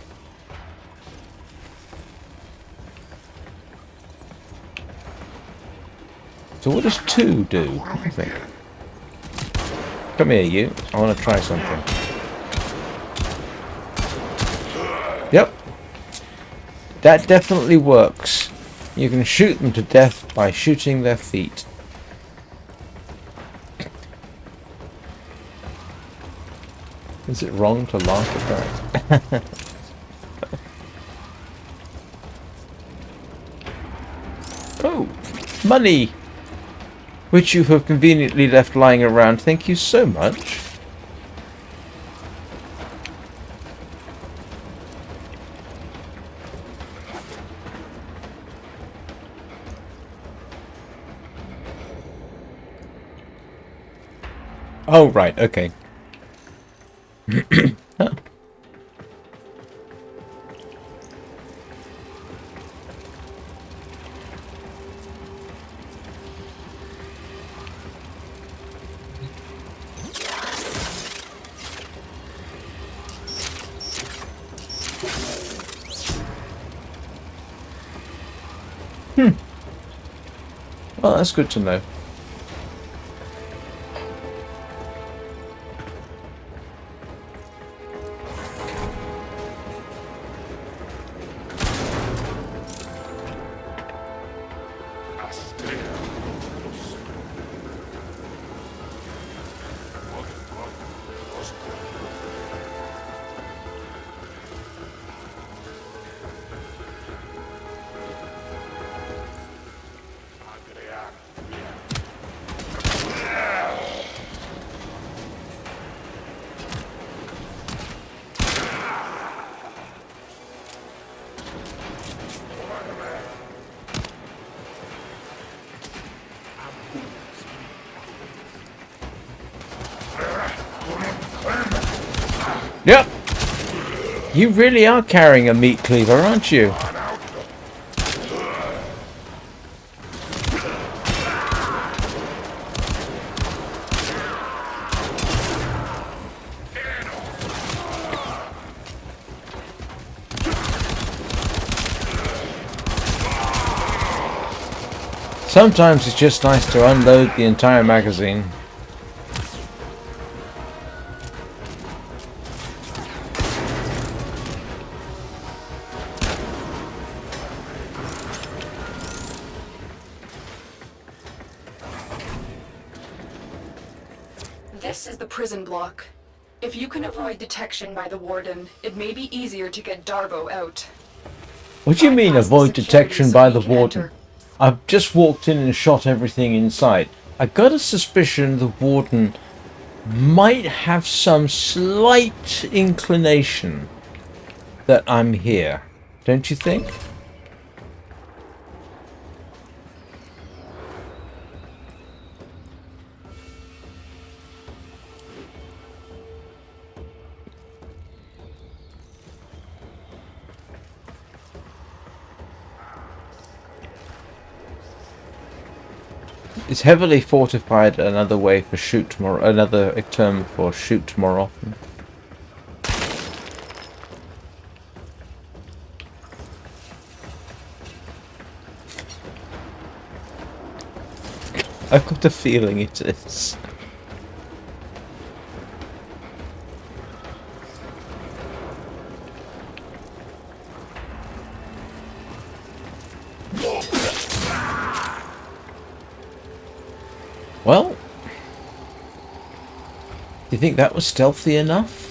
So what does 2 do, I think? Come here, you. I want to try something. Yep. That definitely works. You can shoot them to death by shooting their feet. Is it wrong to laugh at that? Oh, money! Which you have conveniently left lying around. Thank you so much. Oh, right, okay. Huh. Well, that's good to know. Yep. You really are carrying a meat cleaver, aren't you? Sometimes it's just nice to unload the entire magazine. This is the prison block. If you can avoid detection by the warden, it may be easier to get Darvo out. What do you mean Bypass the avoid security detection so by we the can warden? enter. I've just walked in and shot everything inside. I got a suspicion the warden might have some slight inclination that I'm here. Don't you think? Is heavily fortified another way for shoot more? Another term for shoot more often? I've got a feeling it is. Well, do you think that was stealthy enough?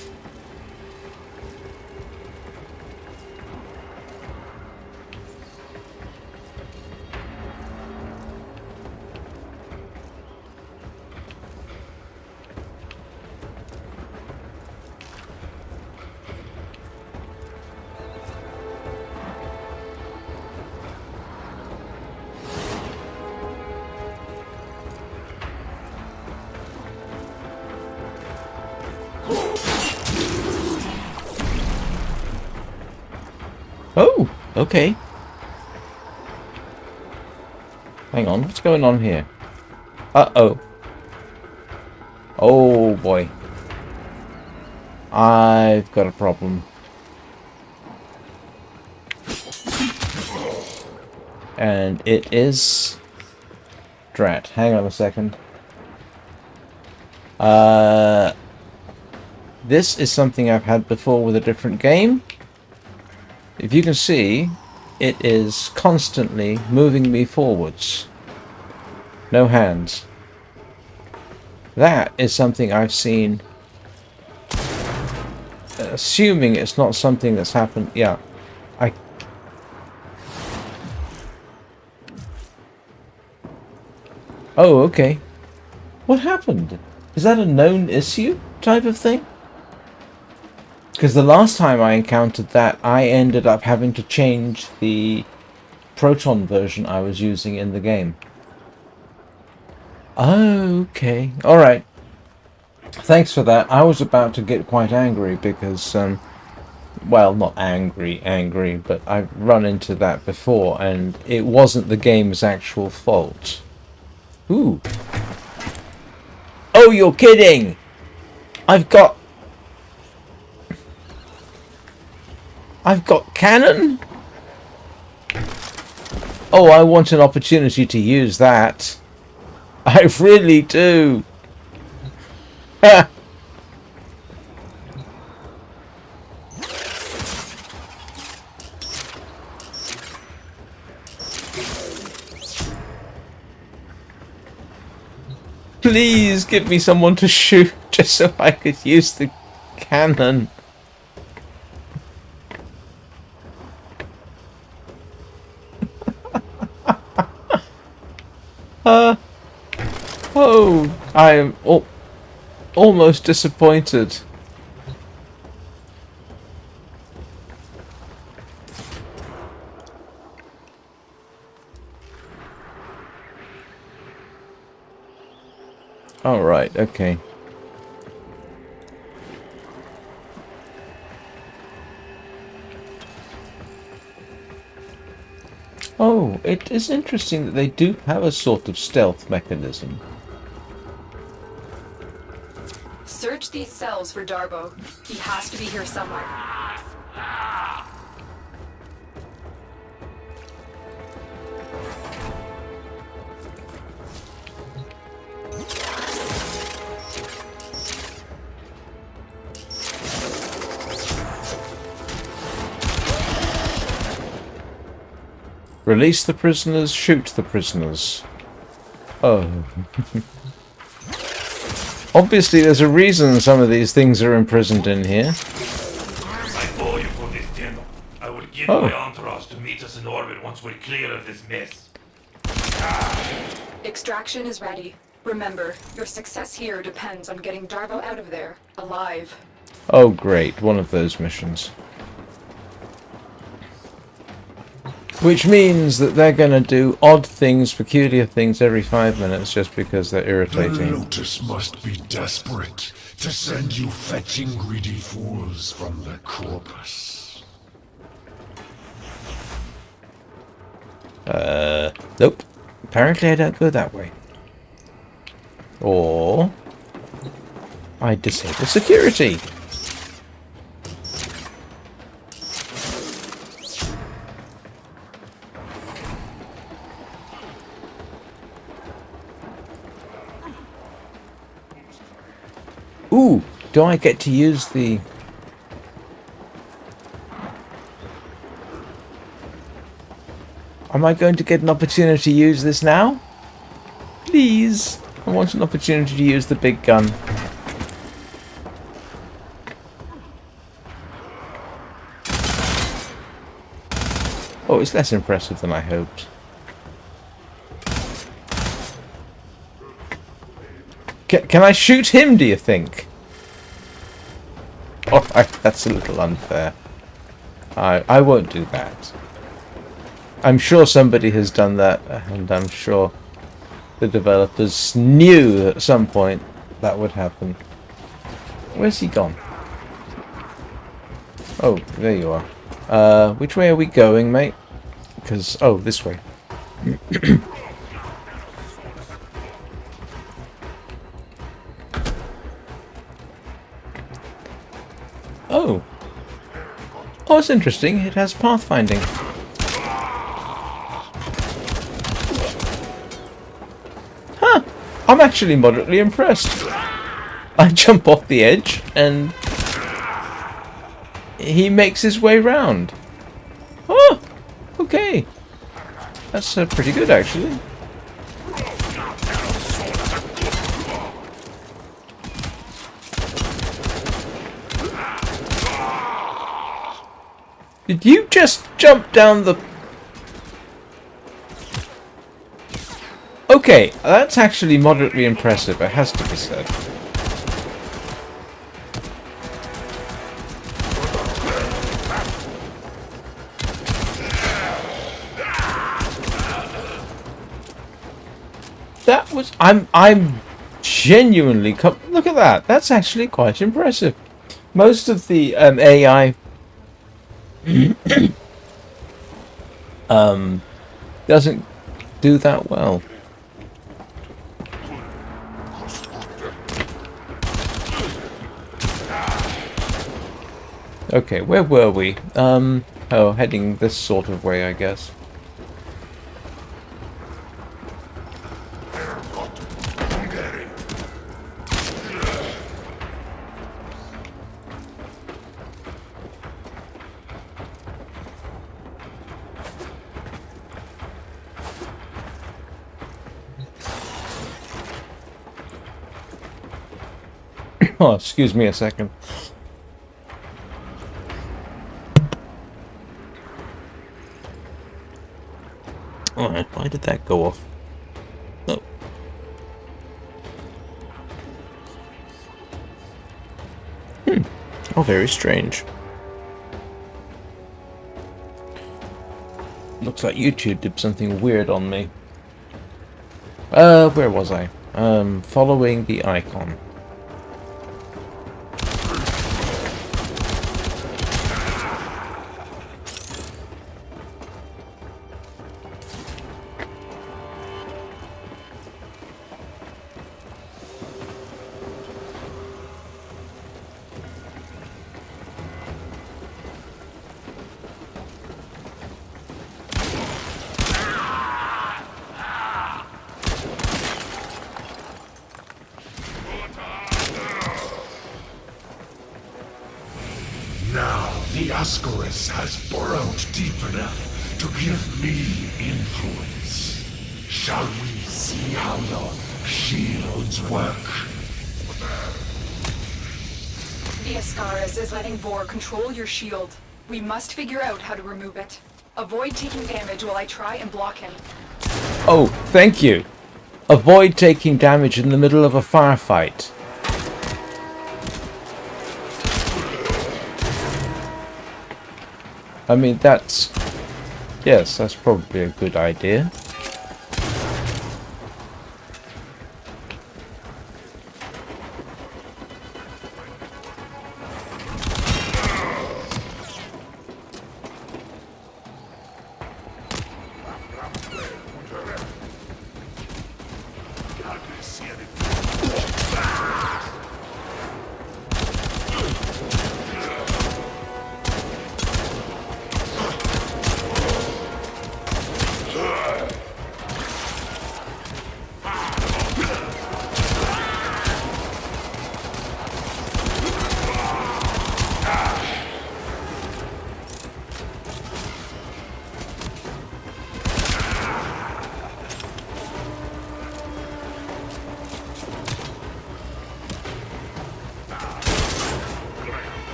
Oh, okay. Hang on, what's going on here? Uh-oh. Oh, boy. I've got a problem. And it is... Drat. Hang on a second. This is something I've had before with a different game. If you can see, it is constantly moving me forwards. No hands. That is something I've seen assuming it's not something that's happened. Yeah. Oh, okay. What happened? Is that a known issue type of thing? Because the last time I encountered that, I ended up having to change the Proton version I was using in the game. Okay. Alright. Thanks for that. I was about to get quite angry because, well, not angry, but I've run into that before, and it wasn't the game's actual fault. Ooh. Oh, you're kidding! I've got cannon? Oh, I want an opportunity to use that. I really do. Ha! Please give me someone to shoot just so I could use the cannon. Oh, I am almost disappointed. All right, okay. Oh, it is interesting that they do have a sort of stealth mechanism. Search these cells for Darbo. He has to be here somewhere. Release the prisoners, shoot the prisoners. Oh. Obviously there's a reason some of these things are imprisoned in here. I owe you for this dinner. I will get my entourage to meet us in orbit once we're clear of this mess. Extraction is ready. Remember, your success here depends on getting Darbo out of there, alive. Oh great, one of those missions. Which means that they're going to do odd things, peculiar things every 5 minutes just because they're The irritating. Lotus must be desperate to send you fetching greedy fools from the corpus. Nope. Apparently I don't go that way. Or I disable security. Ooh, do I get to use the... Am I going to get an opportunity to use this now? Please. I want an opportunity to use the big gun. Oh, it's less impressive than I hoped. Can I shoot him, do you think? Oh, that's a little unfair. I won't do that. I'm sure somebody has done that, and I'm sure the developers knew that at some point that would happen. Where's he gone? Oh, there you are. Which way are we going, mate? Because, oh, this way. Oh. Oh, it's interesting. It has pathfinding. Huh. I'm actually moderately impressed. I jump off the edge and he makes his way round. Oh, okay. That's pretty good, actually. Did you just jump down the... Okay, that's actually moderately impressive, it has to be said. That was... I'm genuinely... Look at that. That's actually quite impressive. Most of the AI... doesn't do that well. Okay, where were we? Oh, heading this sort of way, I guess. Oh, excuse me a second. Alright, why did that go off? Oh. Oh, very strange. Looks like YouTube did something weird on me. Where was I? Following the icon. The Ascaris has burrowed deep enough to give me influence. Shall we see how your shields work? The Ascaris is letting Vor control your shield. We must figure out how to remove it. Avoid taking damage while I try and block him. Oh, thank you. Avoid taking damage in the middle of a firefight. I mean, that's... Yes, that's probably a good idea.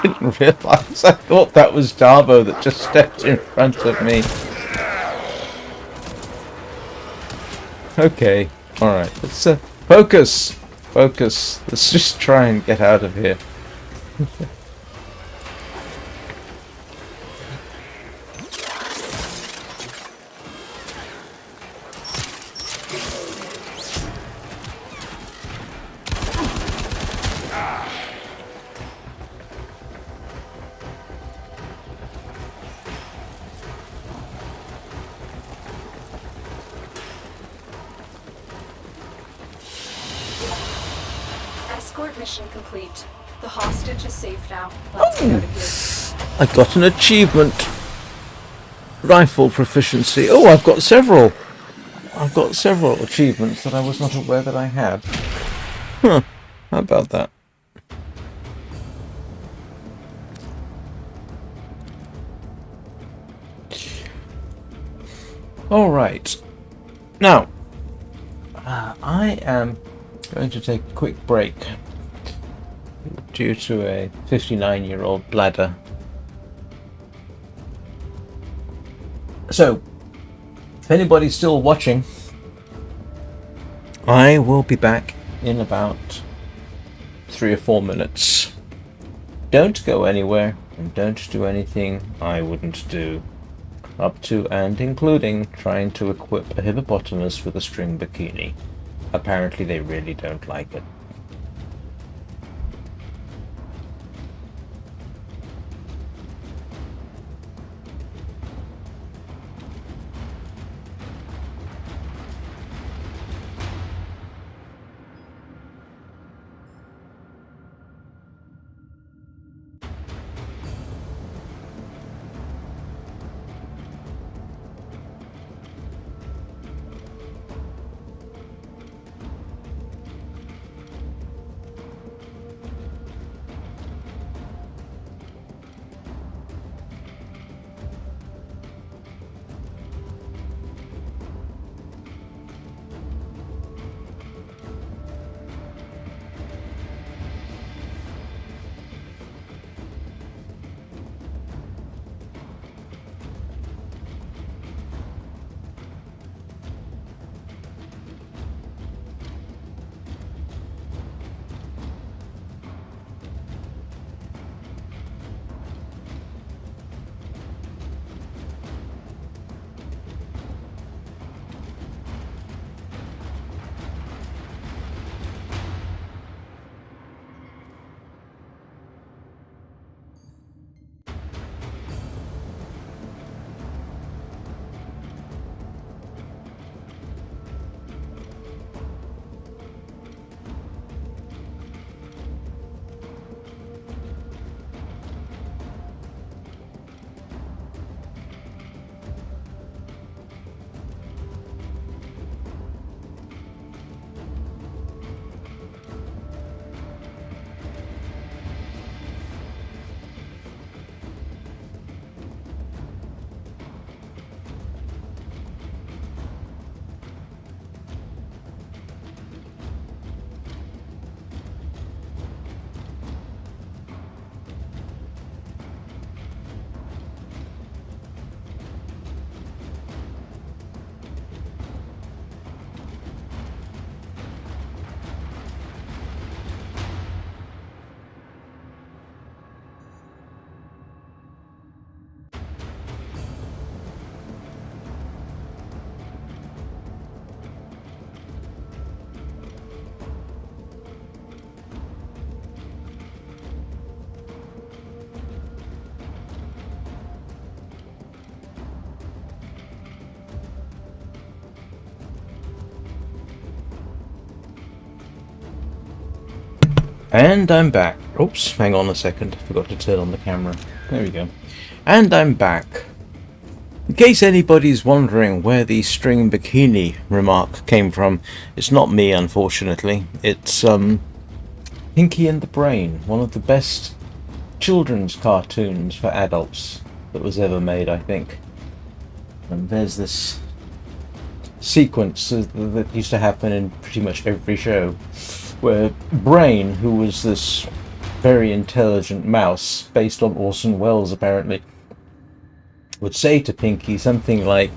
Didn't realise. I thought that was Darbo that just stepped in front of me. Okay, alright. Let's focus! Focus. Let's just try and get out of here. Escort mission complete. The hostage is safe now. Let's get out of here. I got an achievement. Rifle proficiency. Oh, I've got several. I've got several achievements that I was not aware that I had. Huh. How about that? All right. Now, I am going to take a quick break due to a 59-year-old bladder. So, if anybody's still watching, I will be back in about 3 or 4 minutes. Don't go anywhere, and don't do anything I wouldn't do. Up to and including trying to equip a hippopotamus with a string bikini. Apparently they really don't like it. And I'm back. Oops, hang on a second. I forgot to turn on the camera. There we go. And I'm back. In case anybody's wondering where the string bikini remark came from, it's not me, unfortunately. It's, Pinky and the Brain, one of the best children's cartoons for adults that was ever made, I think. And there's this sequence that used to happen in pretty much every show, where Brain, who was this very intelligent mouse, based on Orson Welles apparently, would say to Pinky something like,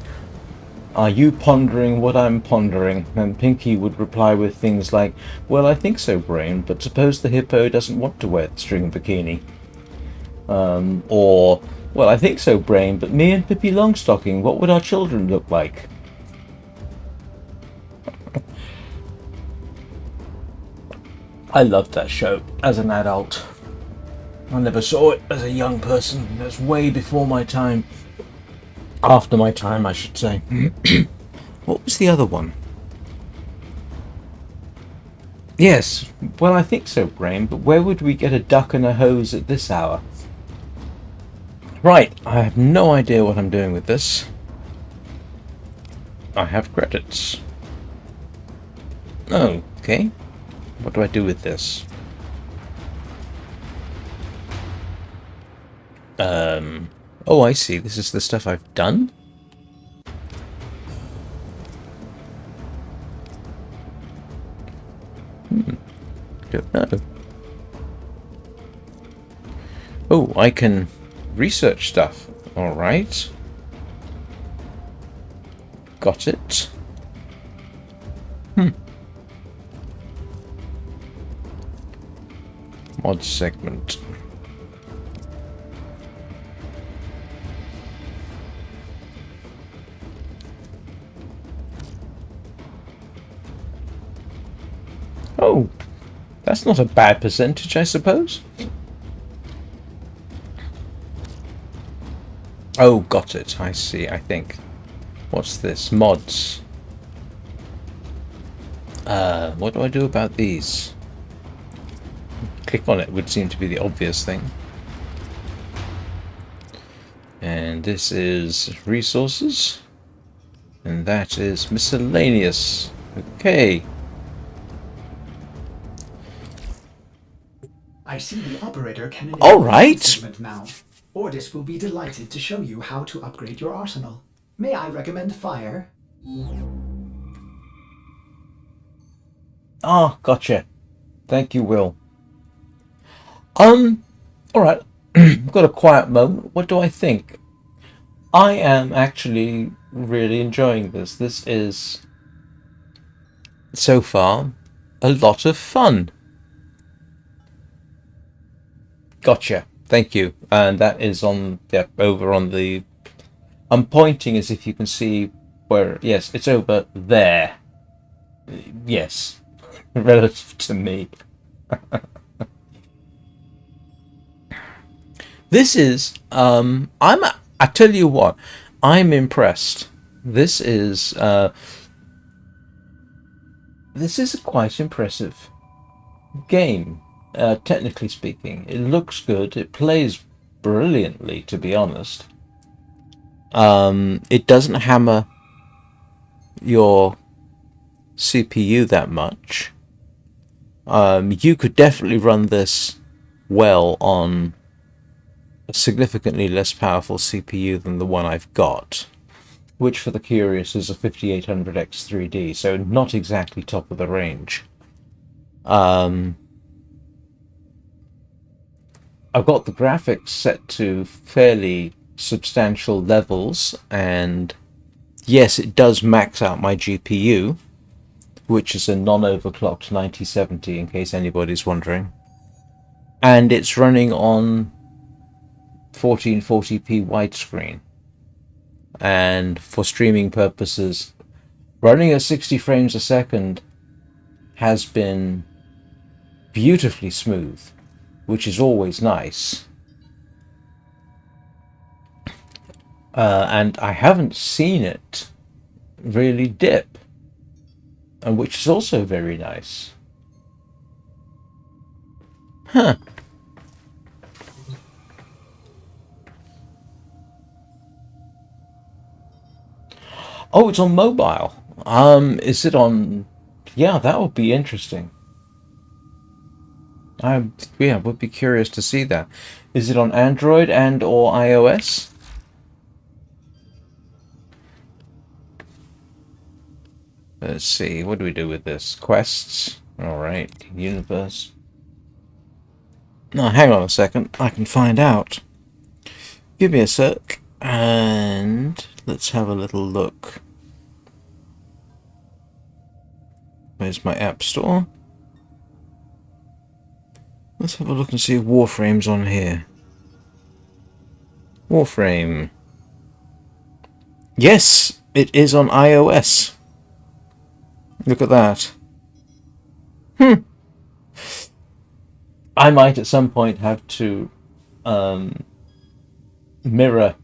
"Are you pondering what I'm pondering?" And Pinky would reply with things like, "Well, I think so, Brain, but suppose the hippo doesn't want to wear the string bikini." Or, "Well, I think so, Brain, but me and Pippi Longstocking, what would our children look like?" I loved that show as an adult. I never saw it as a young person. It was way before my time. After my time, I should say. What was the other one? Yes, well, I think so, Brain, but where would we get a duck and a hose at this hour? Right, I have no idea what I'm doing with this. I have credits. Oh, okay. What do I do with this? Oh, I see. This is the stuff I've done? Don't know. Oh, I can research stuff. Alright. Got it. Mod segment. Oh, that's not a bad percentage, I suppose. Oh, got it. I see, I think. What's this? Mods. What do I do about these? Click on it would seem to be the obvious thing. And this is resources. And that is miscellaneous. Okay. I see the operator can enable All right. segment now. Ordis will be delighted to show you how to upgrade your arsenal. May I recommend fire? Ah, gotcha. Thank you, Will. Alright. I've got a quiet moment. What do I think? I am actually really enjoying this. This is, so far, a lot of fun. Gotcha. Thank you. And that is on, yep, over on the... I'm pointing as if you can see where... Yes, it's over there. Yes. Relative to me. This is... I tell you what. I'm impressed. This is a quite impressive game. Technically speaking, it looks good. It plays brilliantly, to be honest. It doesn't hammer your CPU that much. You could definitely run this well on a significantly less powerful CPU than the one I've got, which for the curious is a 5800X3D, so not exactly top of the range. I've got the graphics set to fairly substantial levels, and yes, it does max out my GPU, which is a non-overclocked 9070 in case anybody's wondering. And it's running on 1440p widescreen. And for streaming purposes, running at 60 frames a second has been beautifully smooth, which is always nice. And I haven't seen it really dip, and which is also very nice. Huh. Oh, it's on mobile. Is it on... Yeah, that would be interesting. I would be curious to see that. Is it on Android and or iOS? Let's see, what do we do with this? Quests. Alright, universe. No, hang on a second. I can find out. Give me a sec. And let's have a little look. Where's my app store? Let's have a look and see if Warframe's on here. Warframe. Yes, it is on iOS. Look at that. I might at some point have to mirror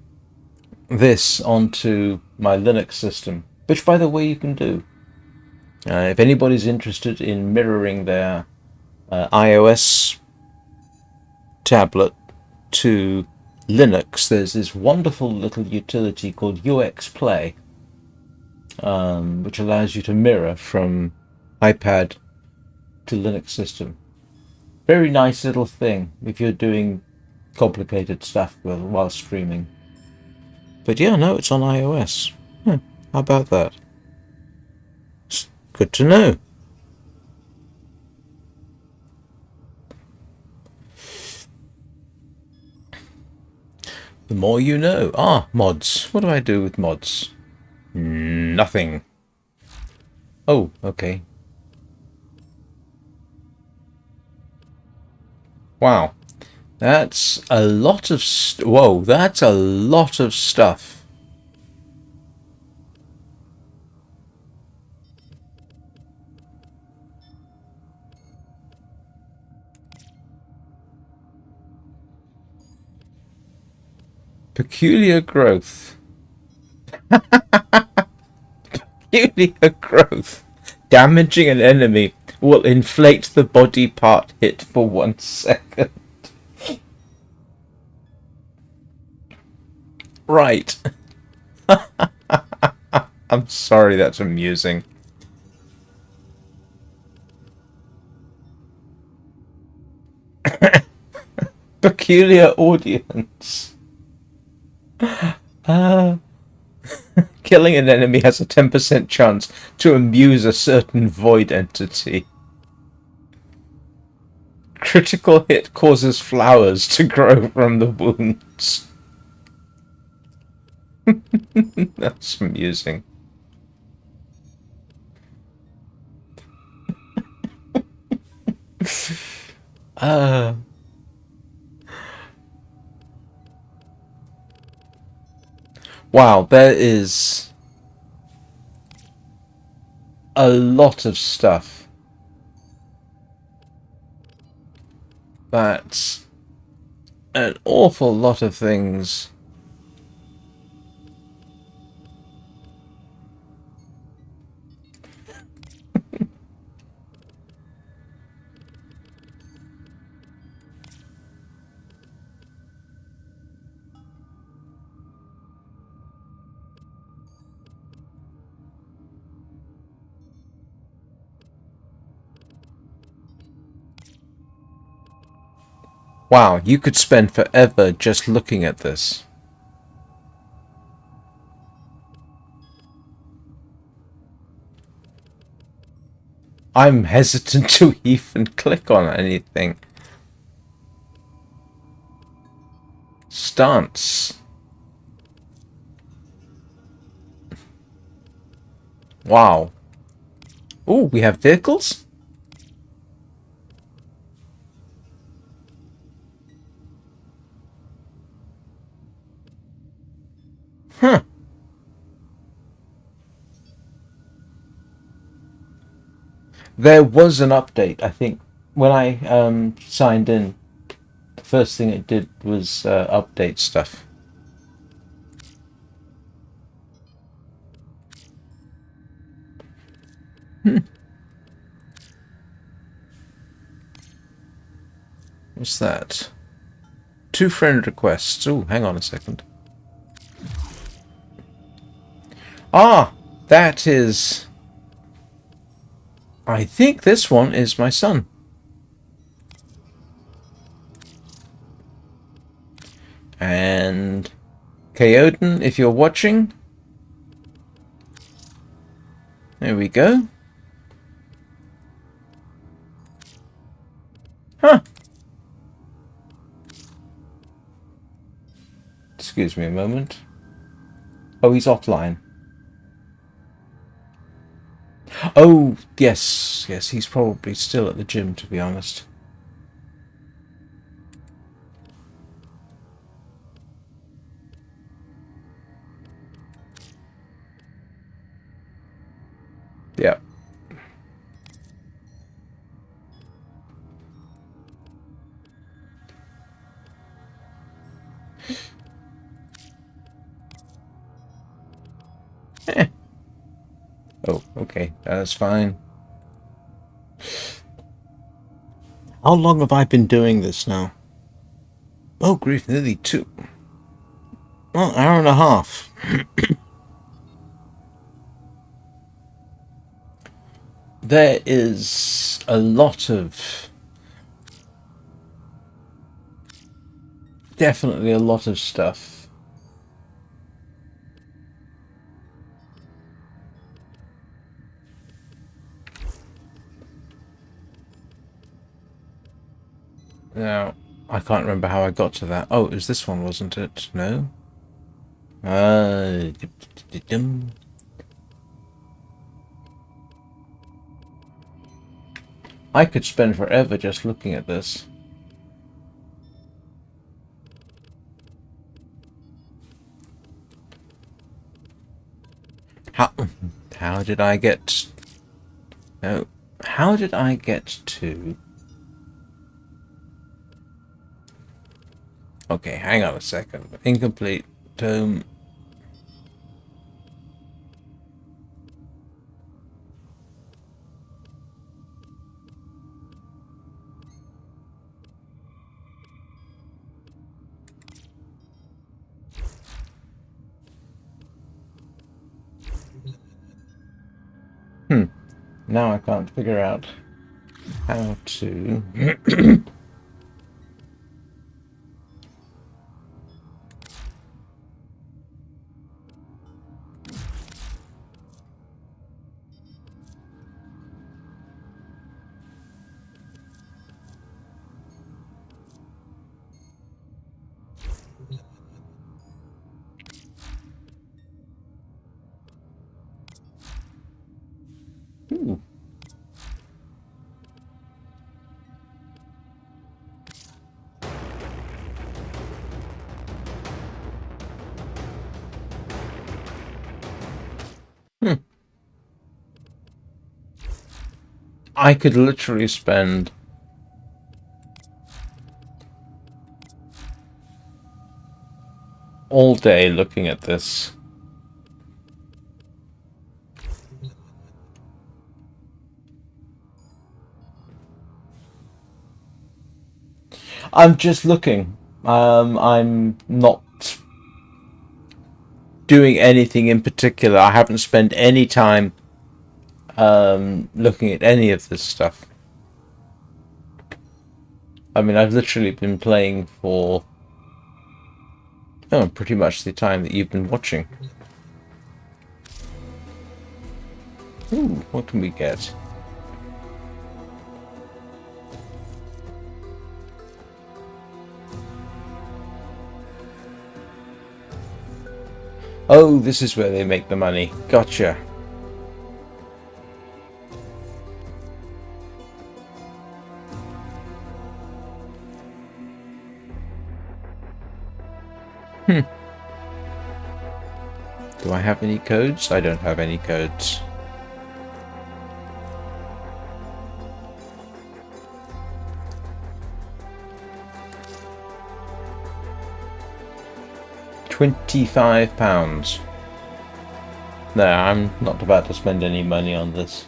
this onto my Linux system, which by the way you can do. If anybody's interested in mirroring their iOS tablet to Linux, there's this wonderful little utility called UX Play, which allows you to mirror from iPad to Linux system. Very nice little thing if you're doing complicated stuff while streaming. But yeah, no, it's on iOS. How about that? It's good to know. The more you know. Ah, mods. What do I do with mods? Nothing. Oh, okay. Wow. That's a lot of whoa, that's a lot of stuff. Peculiar growth. Peculiar growth. Damaging an enemy will inflate the body part hit for 1 second. Right. I'm sorry, that's amusing. Peculiar audience. Killing an enemy has a 10% chance to amuse a certain void entity. Critical hit causes flowers to grow from the wounds. That's amusing. Wow, there is a lot of stuff. That's an awful lot of things. Wow, you could spend forever just looking at this. I'm hesitant to even click on anything. Stance. Wow. Ooh, we have vehicles? Huh. There was an update, I think. When I signed in, the first thing it did was update stuff. What's that? 2 friend requests. Oh, hang on a second. Ah, that is... I think this one is my son. And... Kaoden, if you're watching... There we go. Huh. Excuse me a moment. Oh, he's offline. Oh, yes. Yes, he's probably still at the gym, to be honest. Yeah. Eh. Oh, okay. That's fine. How long have I been doing this now? Oh, grief, nearly 2. Well, hour and a half. There is a lot of... Definitely a lot of stuff. Now, I can't remember how I got to that. Oh, it was this one, wasn't it? No? I could spend forever just looking at this. How did I get... No. How did I get to... Okay, hang on a second. Incomplete tome. Now I can't figure out how to... Ooh. I could literally spend all day looking at this. I'm just looking. I'm not doing anything in particular. I haven't spent any time looking at any of this stuff. I mean, I've literally been playing for pretty much the time that you've been watching. Ooh, what can we get? Oh, this is where they make the money. Gotcha. Do I have any codes? I don't have any codes. £25. No, I'm not about to spend any money on this.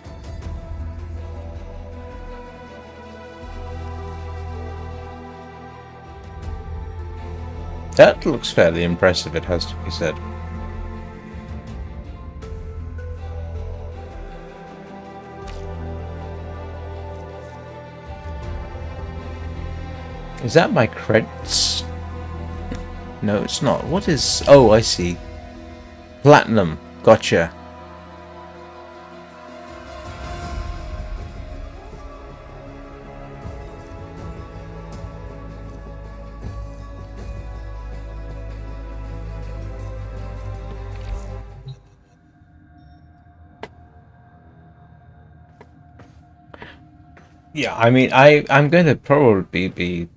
That looks fairly impressive, it has to be said. Is that my credits? No, it's not. What is... Oh, I see. Platinum. Gotcha. Yeah, I mean, I'm going to probably be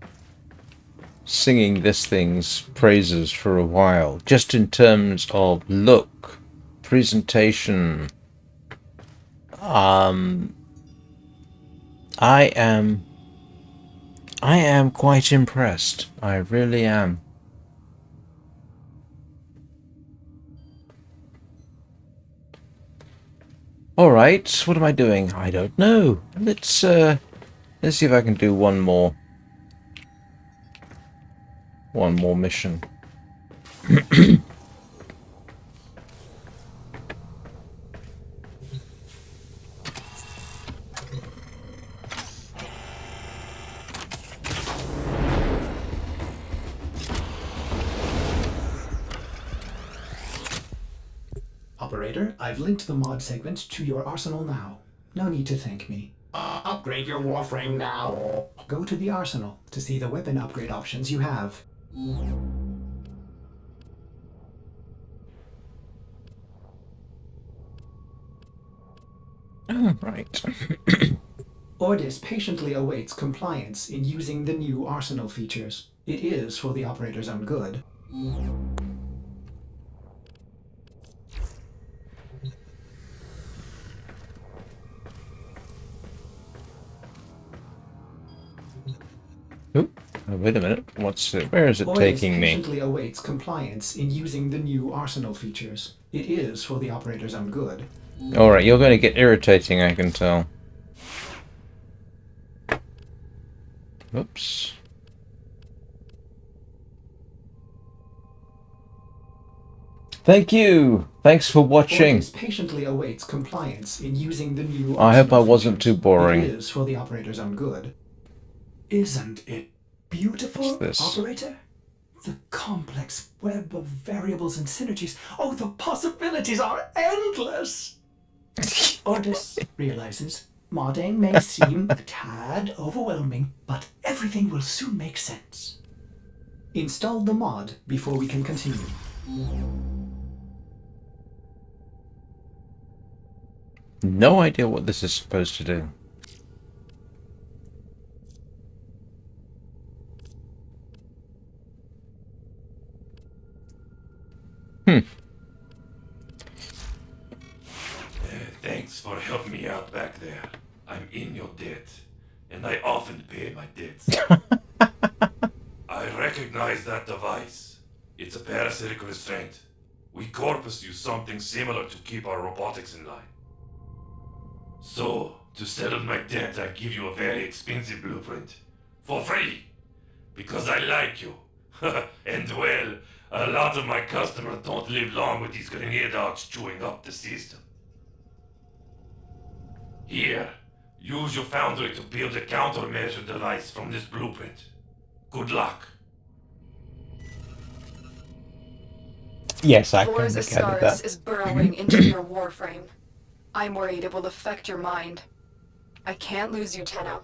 singing this thing's praises for a while, just in terms of look, presentation. I am quite impressed. I really am. All right, what am I doing? I don't know. Let's see if I can do one more mission. Operator, I've linked the mod segment to your arsenal now. No need to thank me. upgrade your Warframe now. Go to the arsenal to see the weapon upgrade options you have. Oh, right. Ordis patiently awaits compliance in using the new arsenal features. It is for the operator's own good. Oop. Oh, wait a minute. What's it? Where is it Ordis taking me? patiently awaits compliance in using the new arsenal features. It is for the operator's own good. Alright, you're going to get irritating, I can tell. Oops. Thank you! Thanks for watching. Ordis patiently awaits compliance in using the new I hope I arsenal wasn't features. too boring. It is for the operator's own good. Isn't it beautiful, What's this? operator? The complex web of variables and synergies. Oh, the possibilities are endless! Ordis realizes modding may seem a tad overwhelming, but everything will soon make sense. Install the mod before we can continue. No idea what this is supposed to do. Thanks for helping me out back there. I'm in your debt, and I often pay my debts. I recognize that device. It's a parasitic restraint. We Corpus use something similar to keep our robotics in line. So, to settle my debt, I give you a very expensive blueprint. For free! Because I like you. And well, a lot of my customers don't live long with these grenade dogs chewing up the system. Here, use your foundry to build a countermeasure device from this blueprint. Good luck. Yes, I Vor's can look at Ascaris that. is burrowing into your Warframe. I'm worried it will affect your mind. I can't lose you, Tenno.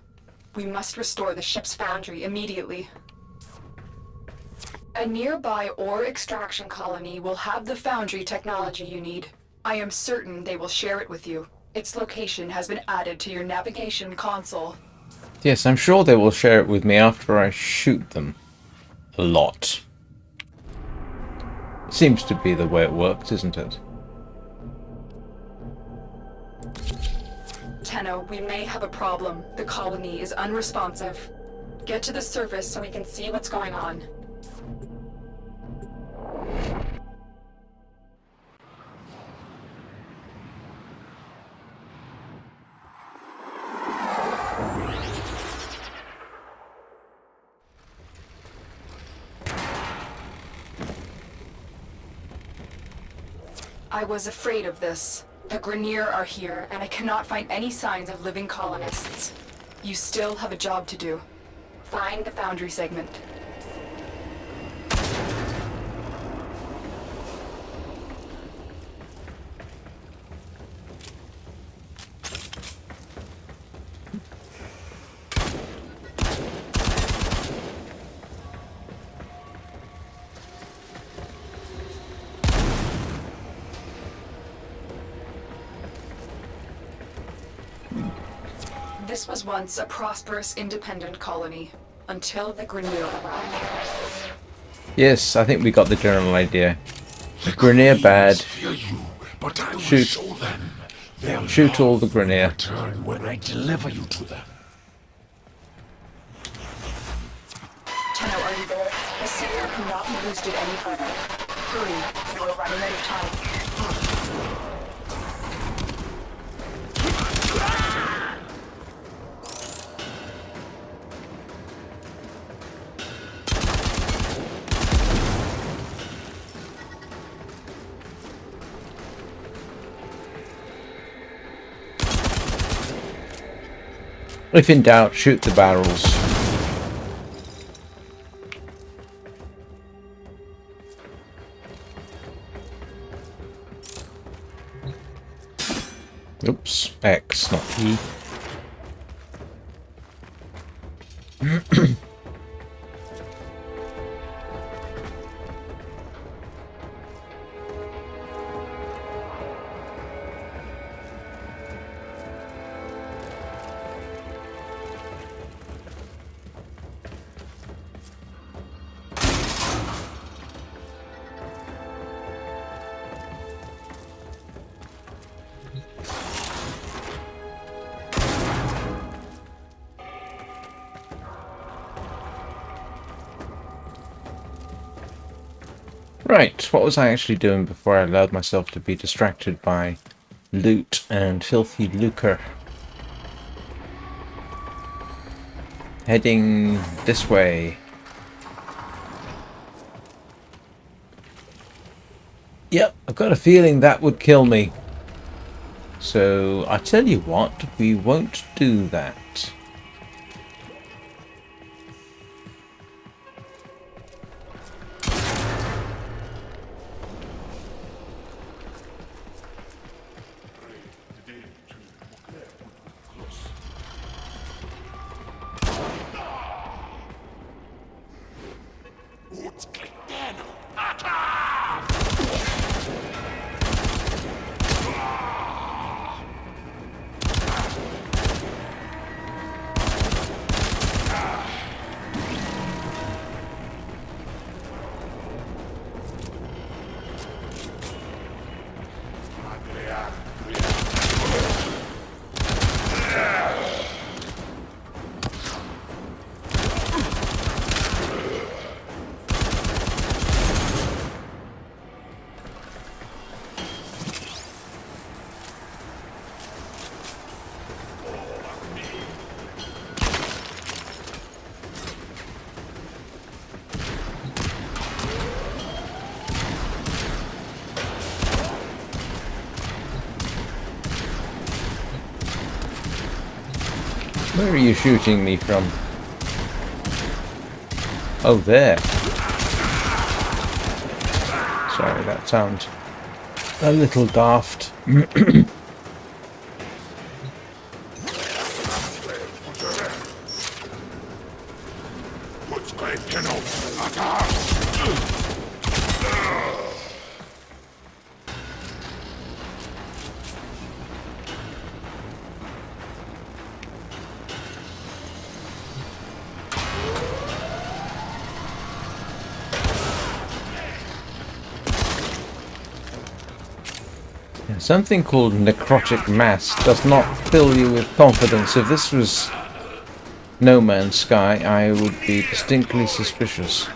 We must restore the ship's foundry immediately. A nearby ore extraction colony will have the foundry technology you need. I am certain they will share it with you. Its location has been added to your navigation console. Yes, I'm sure they will share it with me after I shoot them. A lot. Seems to be the way it works, isn't it? Tenno, we may have a problem. The colony is unresponsive. Get to the surface so we can see what's going on. I was afraid of this. The Grineer are here, and I cannot find any signs of living colonists. You still have a job to do. Find the foundry segment. This was once a prosperous, independent colony, until the Grineer arrived. Yes, I think we got the general idea. Grineer bad. Fear you, but I will Shoot. show them. Their Shoot all the love will Grineer. return when I deliver you to them. Tenno, are you there? The signal cannot be boosted any further. Hurry, you are running out of time. If in doubt, shoot the barrels. Oops, X, not E. Right, what was I actually doing before I allowed myself to be distracted by loot and filthy lucre? Heading this way. Yep, I've got a feeling that would kill me. So, I tell you what, we won't do that. Where are you shooting me from? Oh, there. Sorry, that sounds a little daft. Something called necrotic mass does not fill you with confidence. If this was No Man's Sky, I would be distinctly suspicious.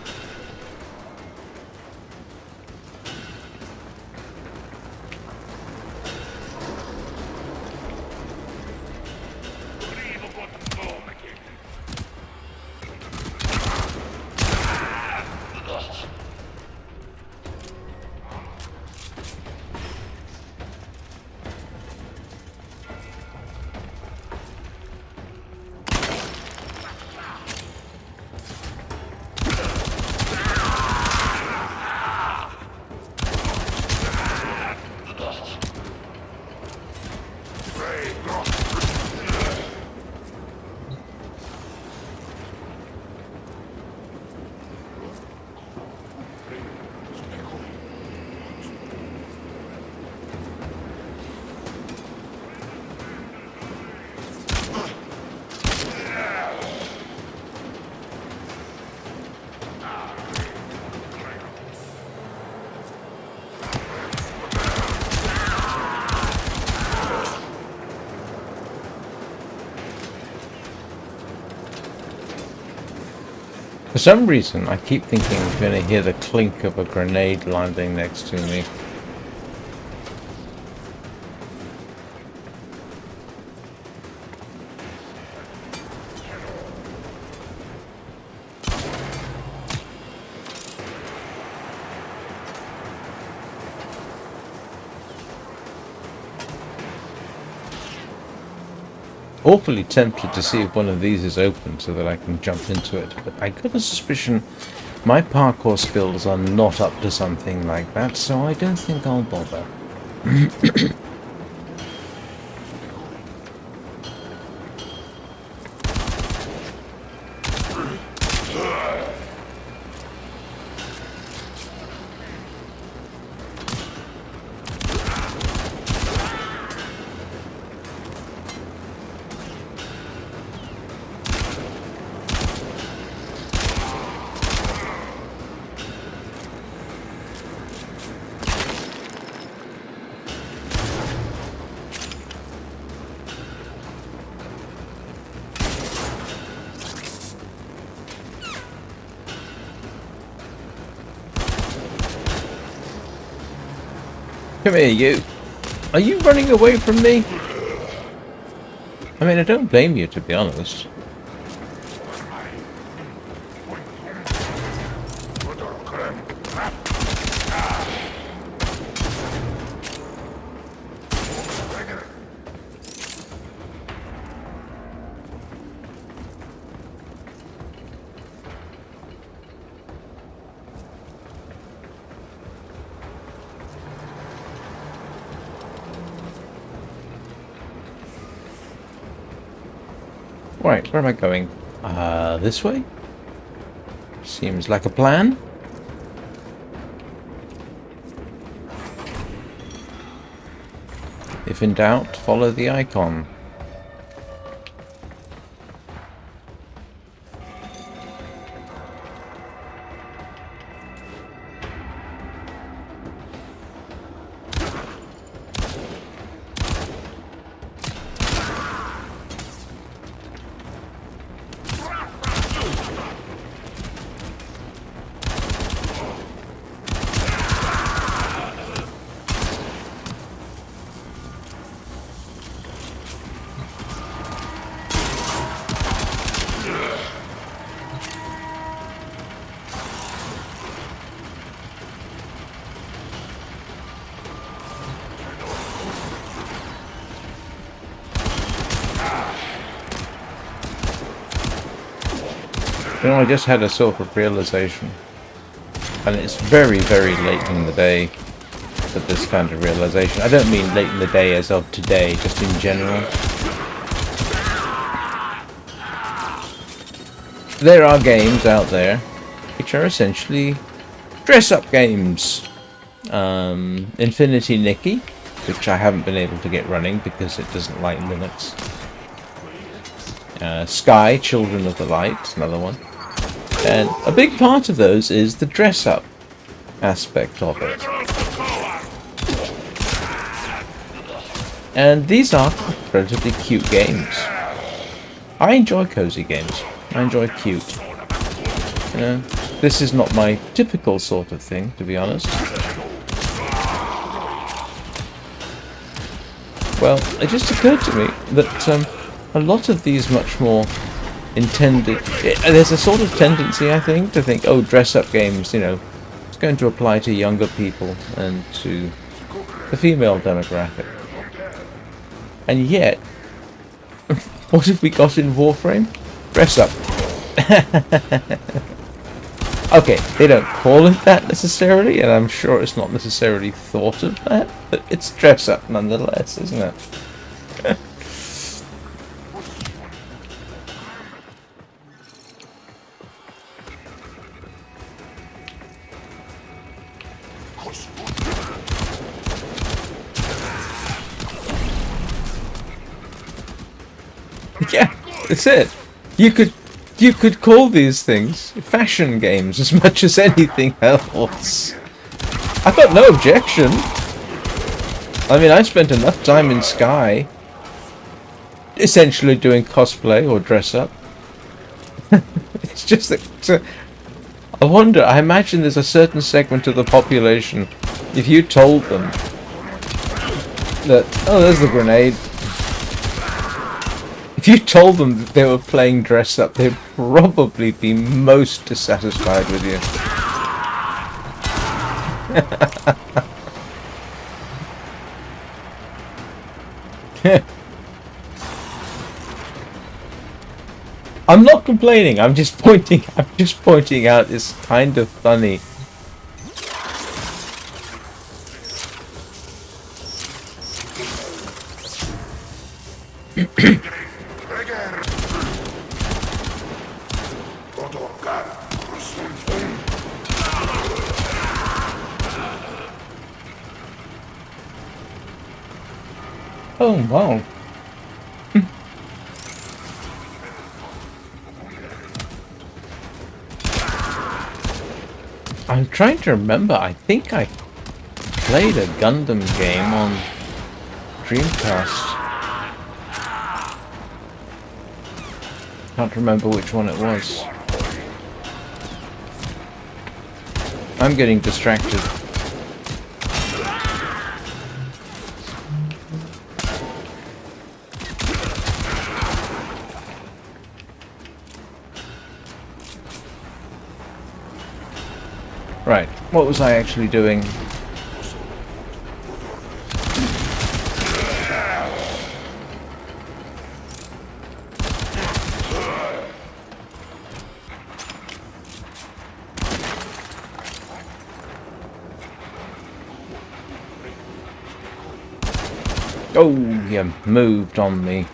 For some reason, I keep thinking I'm going to hear the clink of a grenade landing next to me. Awfully tempted to see if one of these is open so that I can jump into it, but I got a suspicion my parkour skills are not up to something like that, so I don't think I'll bother. Come here, you. Are you running away from me? I mean, I don't blame you, to be honest. Right, where am I going? This way? Seems like a plan. If in doubt, follow the icon. You know, I just had a sort of realization, and it's very, very late in the day for this kind of realization. I don't mean late in the day as of today, just in general. There are games out there which are essentially dress-up games. Infinity Nikki, which I haven't been able to get running because it doesn't like Linux. Sky, Children of the Light, another one. And a big part of those is the dress-up aspect of it. And these are relatively cute games. I enjoy cozy games. I enjoy cute. You know, this is not my typical sort of thing, to be honest. Well, it just occurred to me that a lot of these much more intended... There's a sort of tendency, I think, to think, oh, dress-up games, you know, it's going to apply to younger people and to the female demographic. And yet, what have we got in Warframe? Dress-up. Okay, they don't call it that necessarily, and I'm sure it's not necessarily thought of that, but it's dress-up nonetheless, isn't it? Yeah, that's it. You could call these things fashion games as much as anything else. I've got no objection. I mean, I spent enough time in Sky essentially doing cosplay or dress up. It's just that I wonder, I imagine there's a certain segment of the population, if you told them that, oh, there's the grenade. If you told them that they were playing dress up, they'd probably be most dissatisfied with you. I'm not complaining. I'm just pointing out it's kind of funny. Oh, wow. I'm trying to remember. I think I played a Gundam game on Dreamcast. Can't remember which one it was. I'm getting distracted. Right, what was I actually doing? Oh, you moved on me.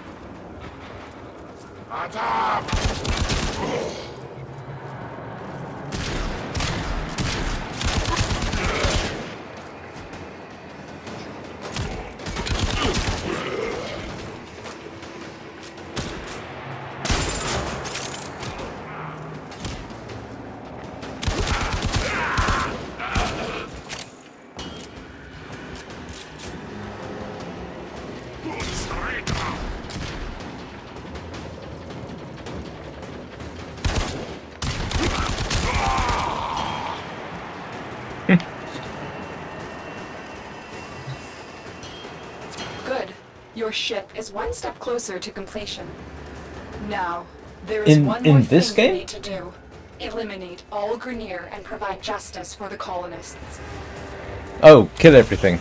Good. Your ship is one step closer to completion. Now, there is one more in this thing game? you need to do. Eliminate all Grineer and provide justice for the colonists. Oh, kill everything.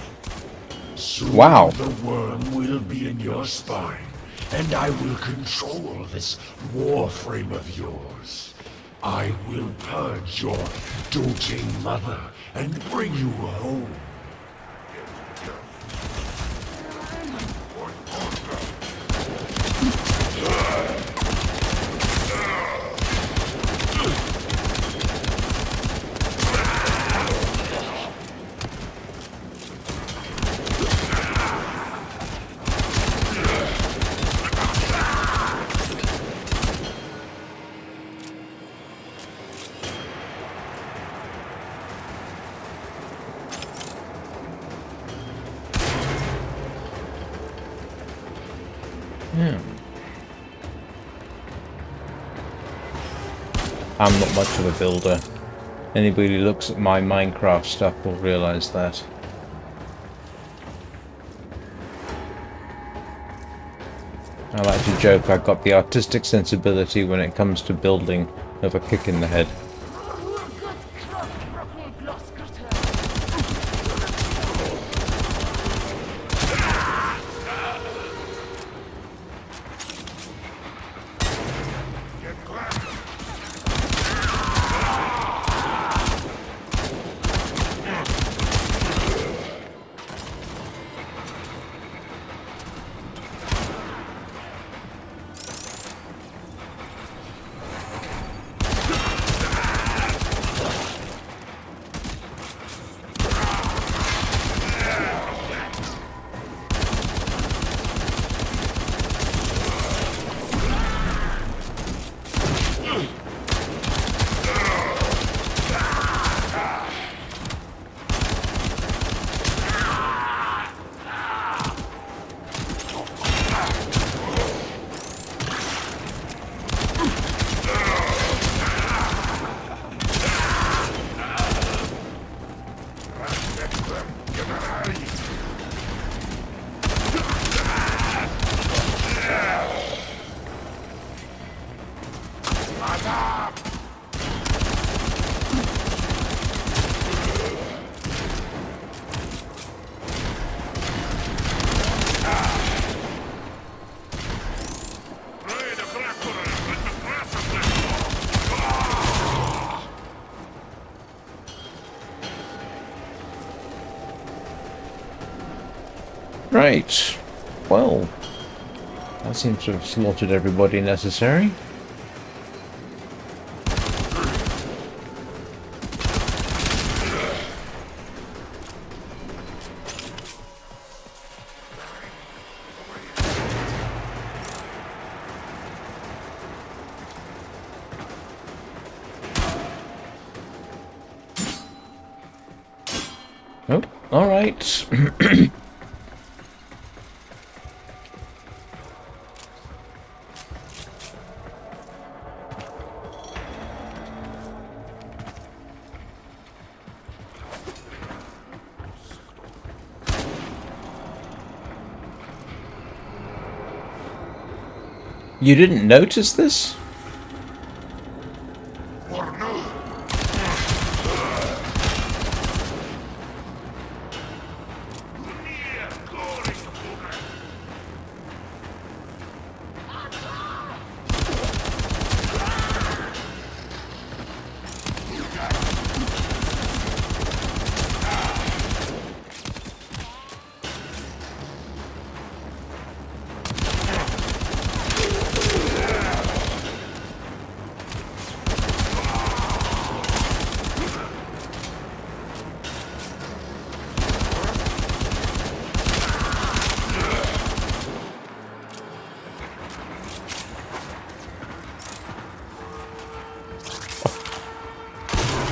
Soon Wow. the worm will be in your spine, and I will control this Warframe of yours. I will purge your doting mother and bring you home. Yeah. I'm not much of a builder. Anybody who looks at my Minecraft stuff will realise that. I like to joke I've got the artistic sensibility when it comes to building of a kick in the head. Right. Well, that seems to have slaughtered everybody necessary. Oh, all right. You didn't notice this?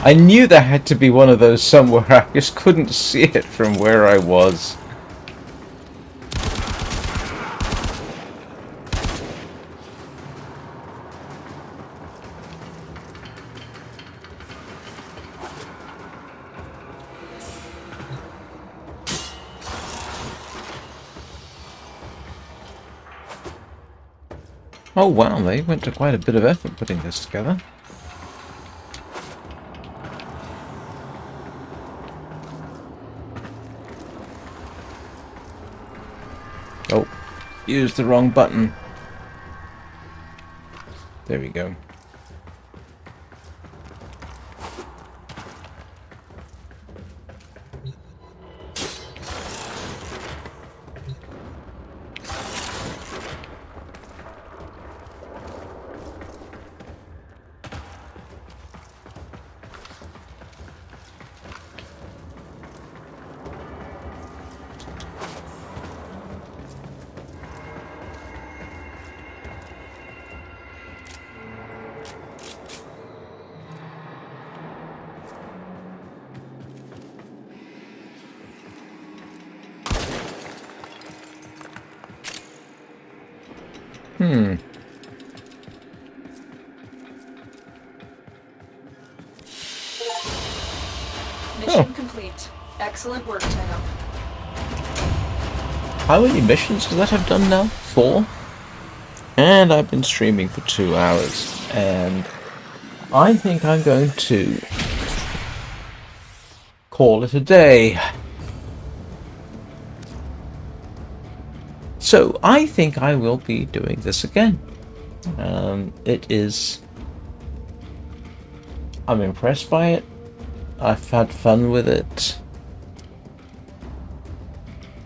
I knew there had to be one of those somewhere. I just couldn't see it from where I was. Oh wow, they went to quite a bit of effort putting this together. Oh, used the wrong button. There we go. Mission complete. Excellent work, Tenno. How many missions does that have done now? 4? And I've been streaming for 2 hours. And I think I'm going to call it a day. So I think I will be doing this again. I'm impressed by it. I've had fun with it.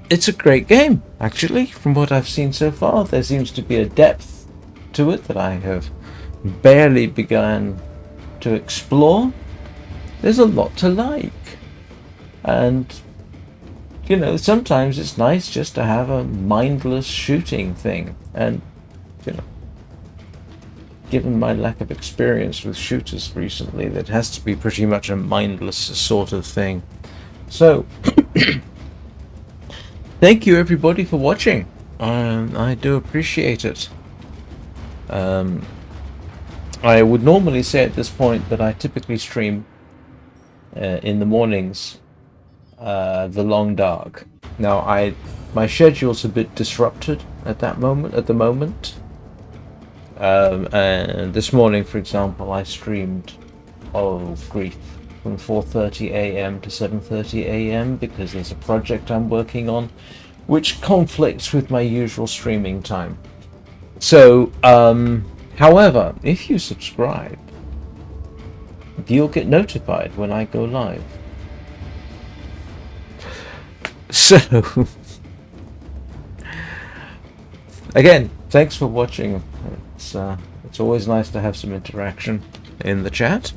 It's a great game, actually, from what I've seen so far. There seems to be a depth to it that I have barely begun to explore. There's a lot to like. And, you know, sometimes it's nice just to have a mindless shooting thing. And, you know, given my lack of experience with shooters recently, that has to be pretty much a mindless sort of thing. So, thank you everybody for watching. I do appreciate it. I would normally say at this point that I typically stream in the mornings, the long dark. Now my schedule's a bit disrupted at the moment. And this morning, for example, I streamed, oh grief, from 4:30 a.m. to 7:30 a.m. because there's a project I'm working on which conflicts with my usual streaming time. So, however, if you subscribe, you'll get notified when I go live. So, again, thanks for watching. It's always nice to have some interaction in the chat.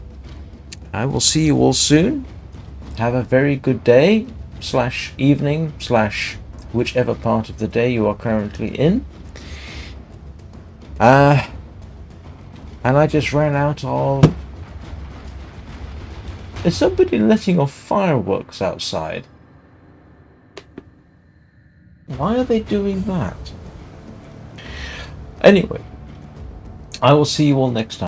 I will see you all soon. Have a very good day / evening / whichever part of the day you are currently in. And I just ran out of... Is somebody letting off fireworks outside? Why are they doing that? Anyway, I will see you all next time.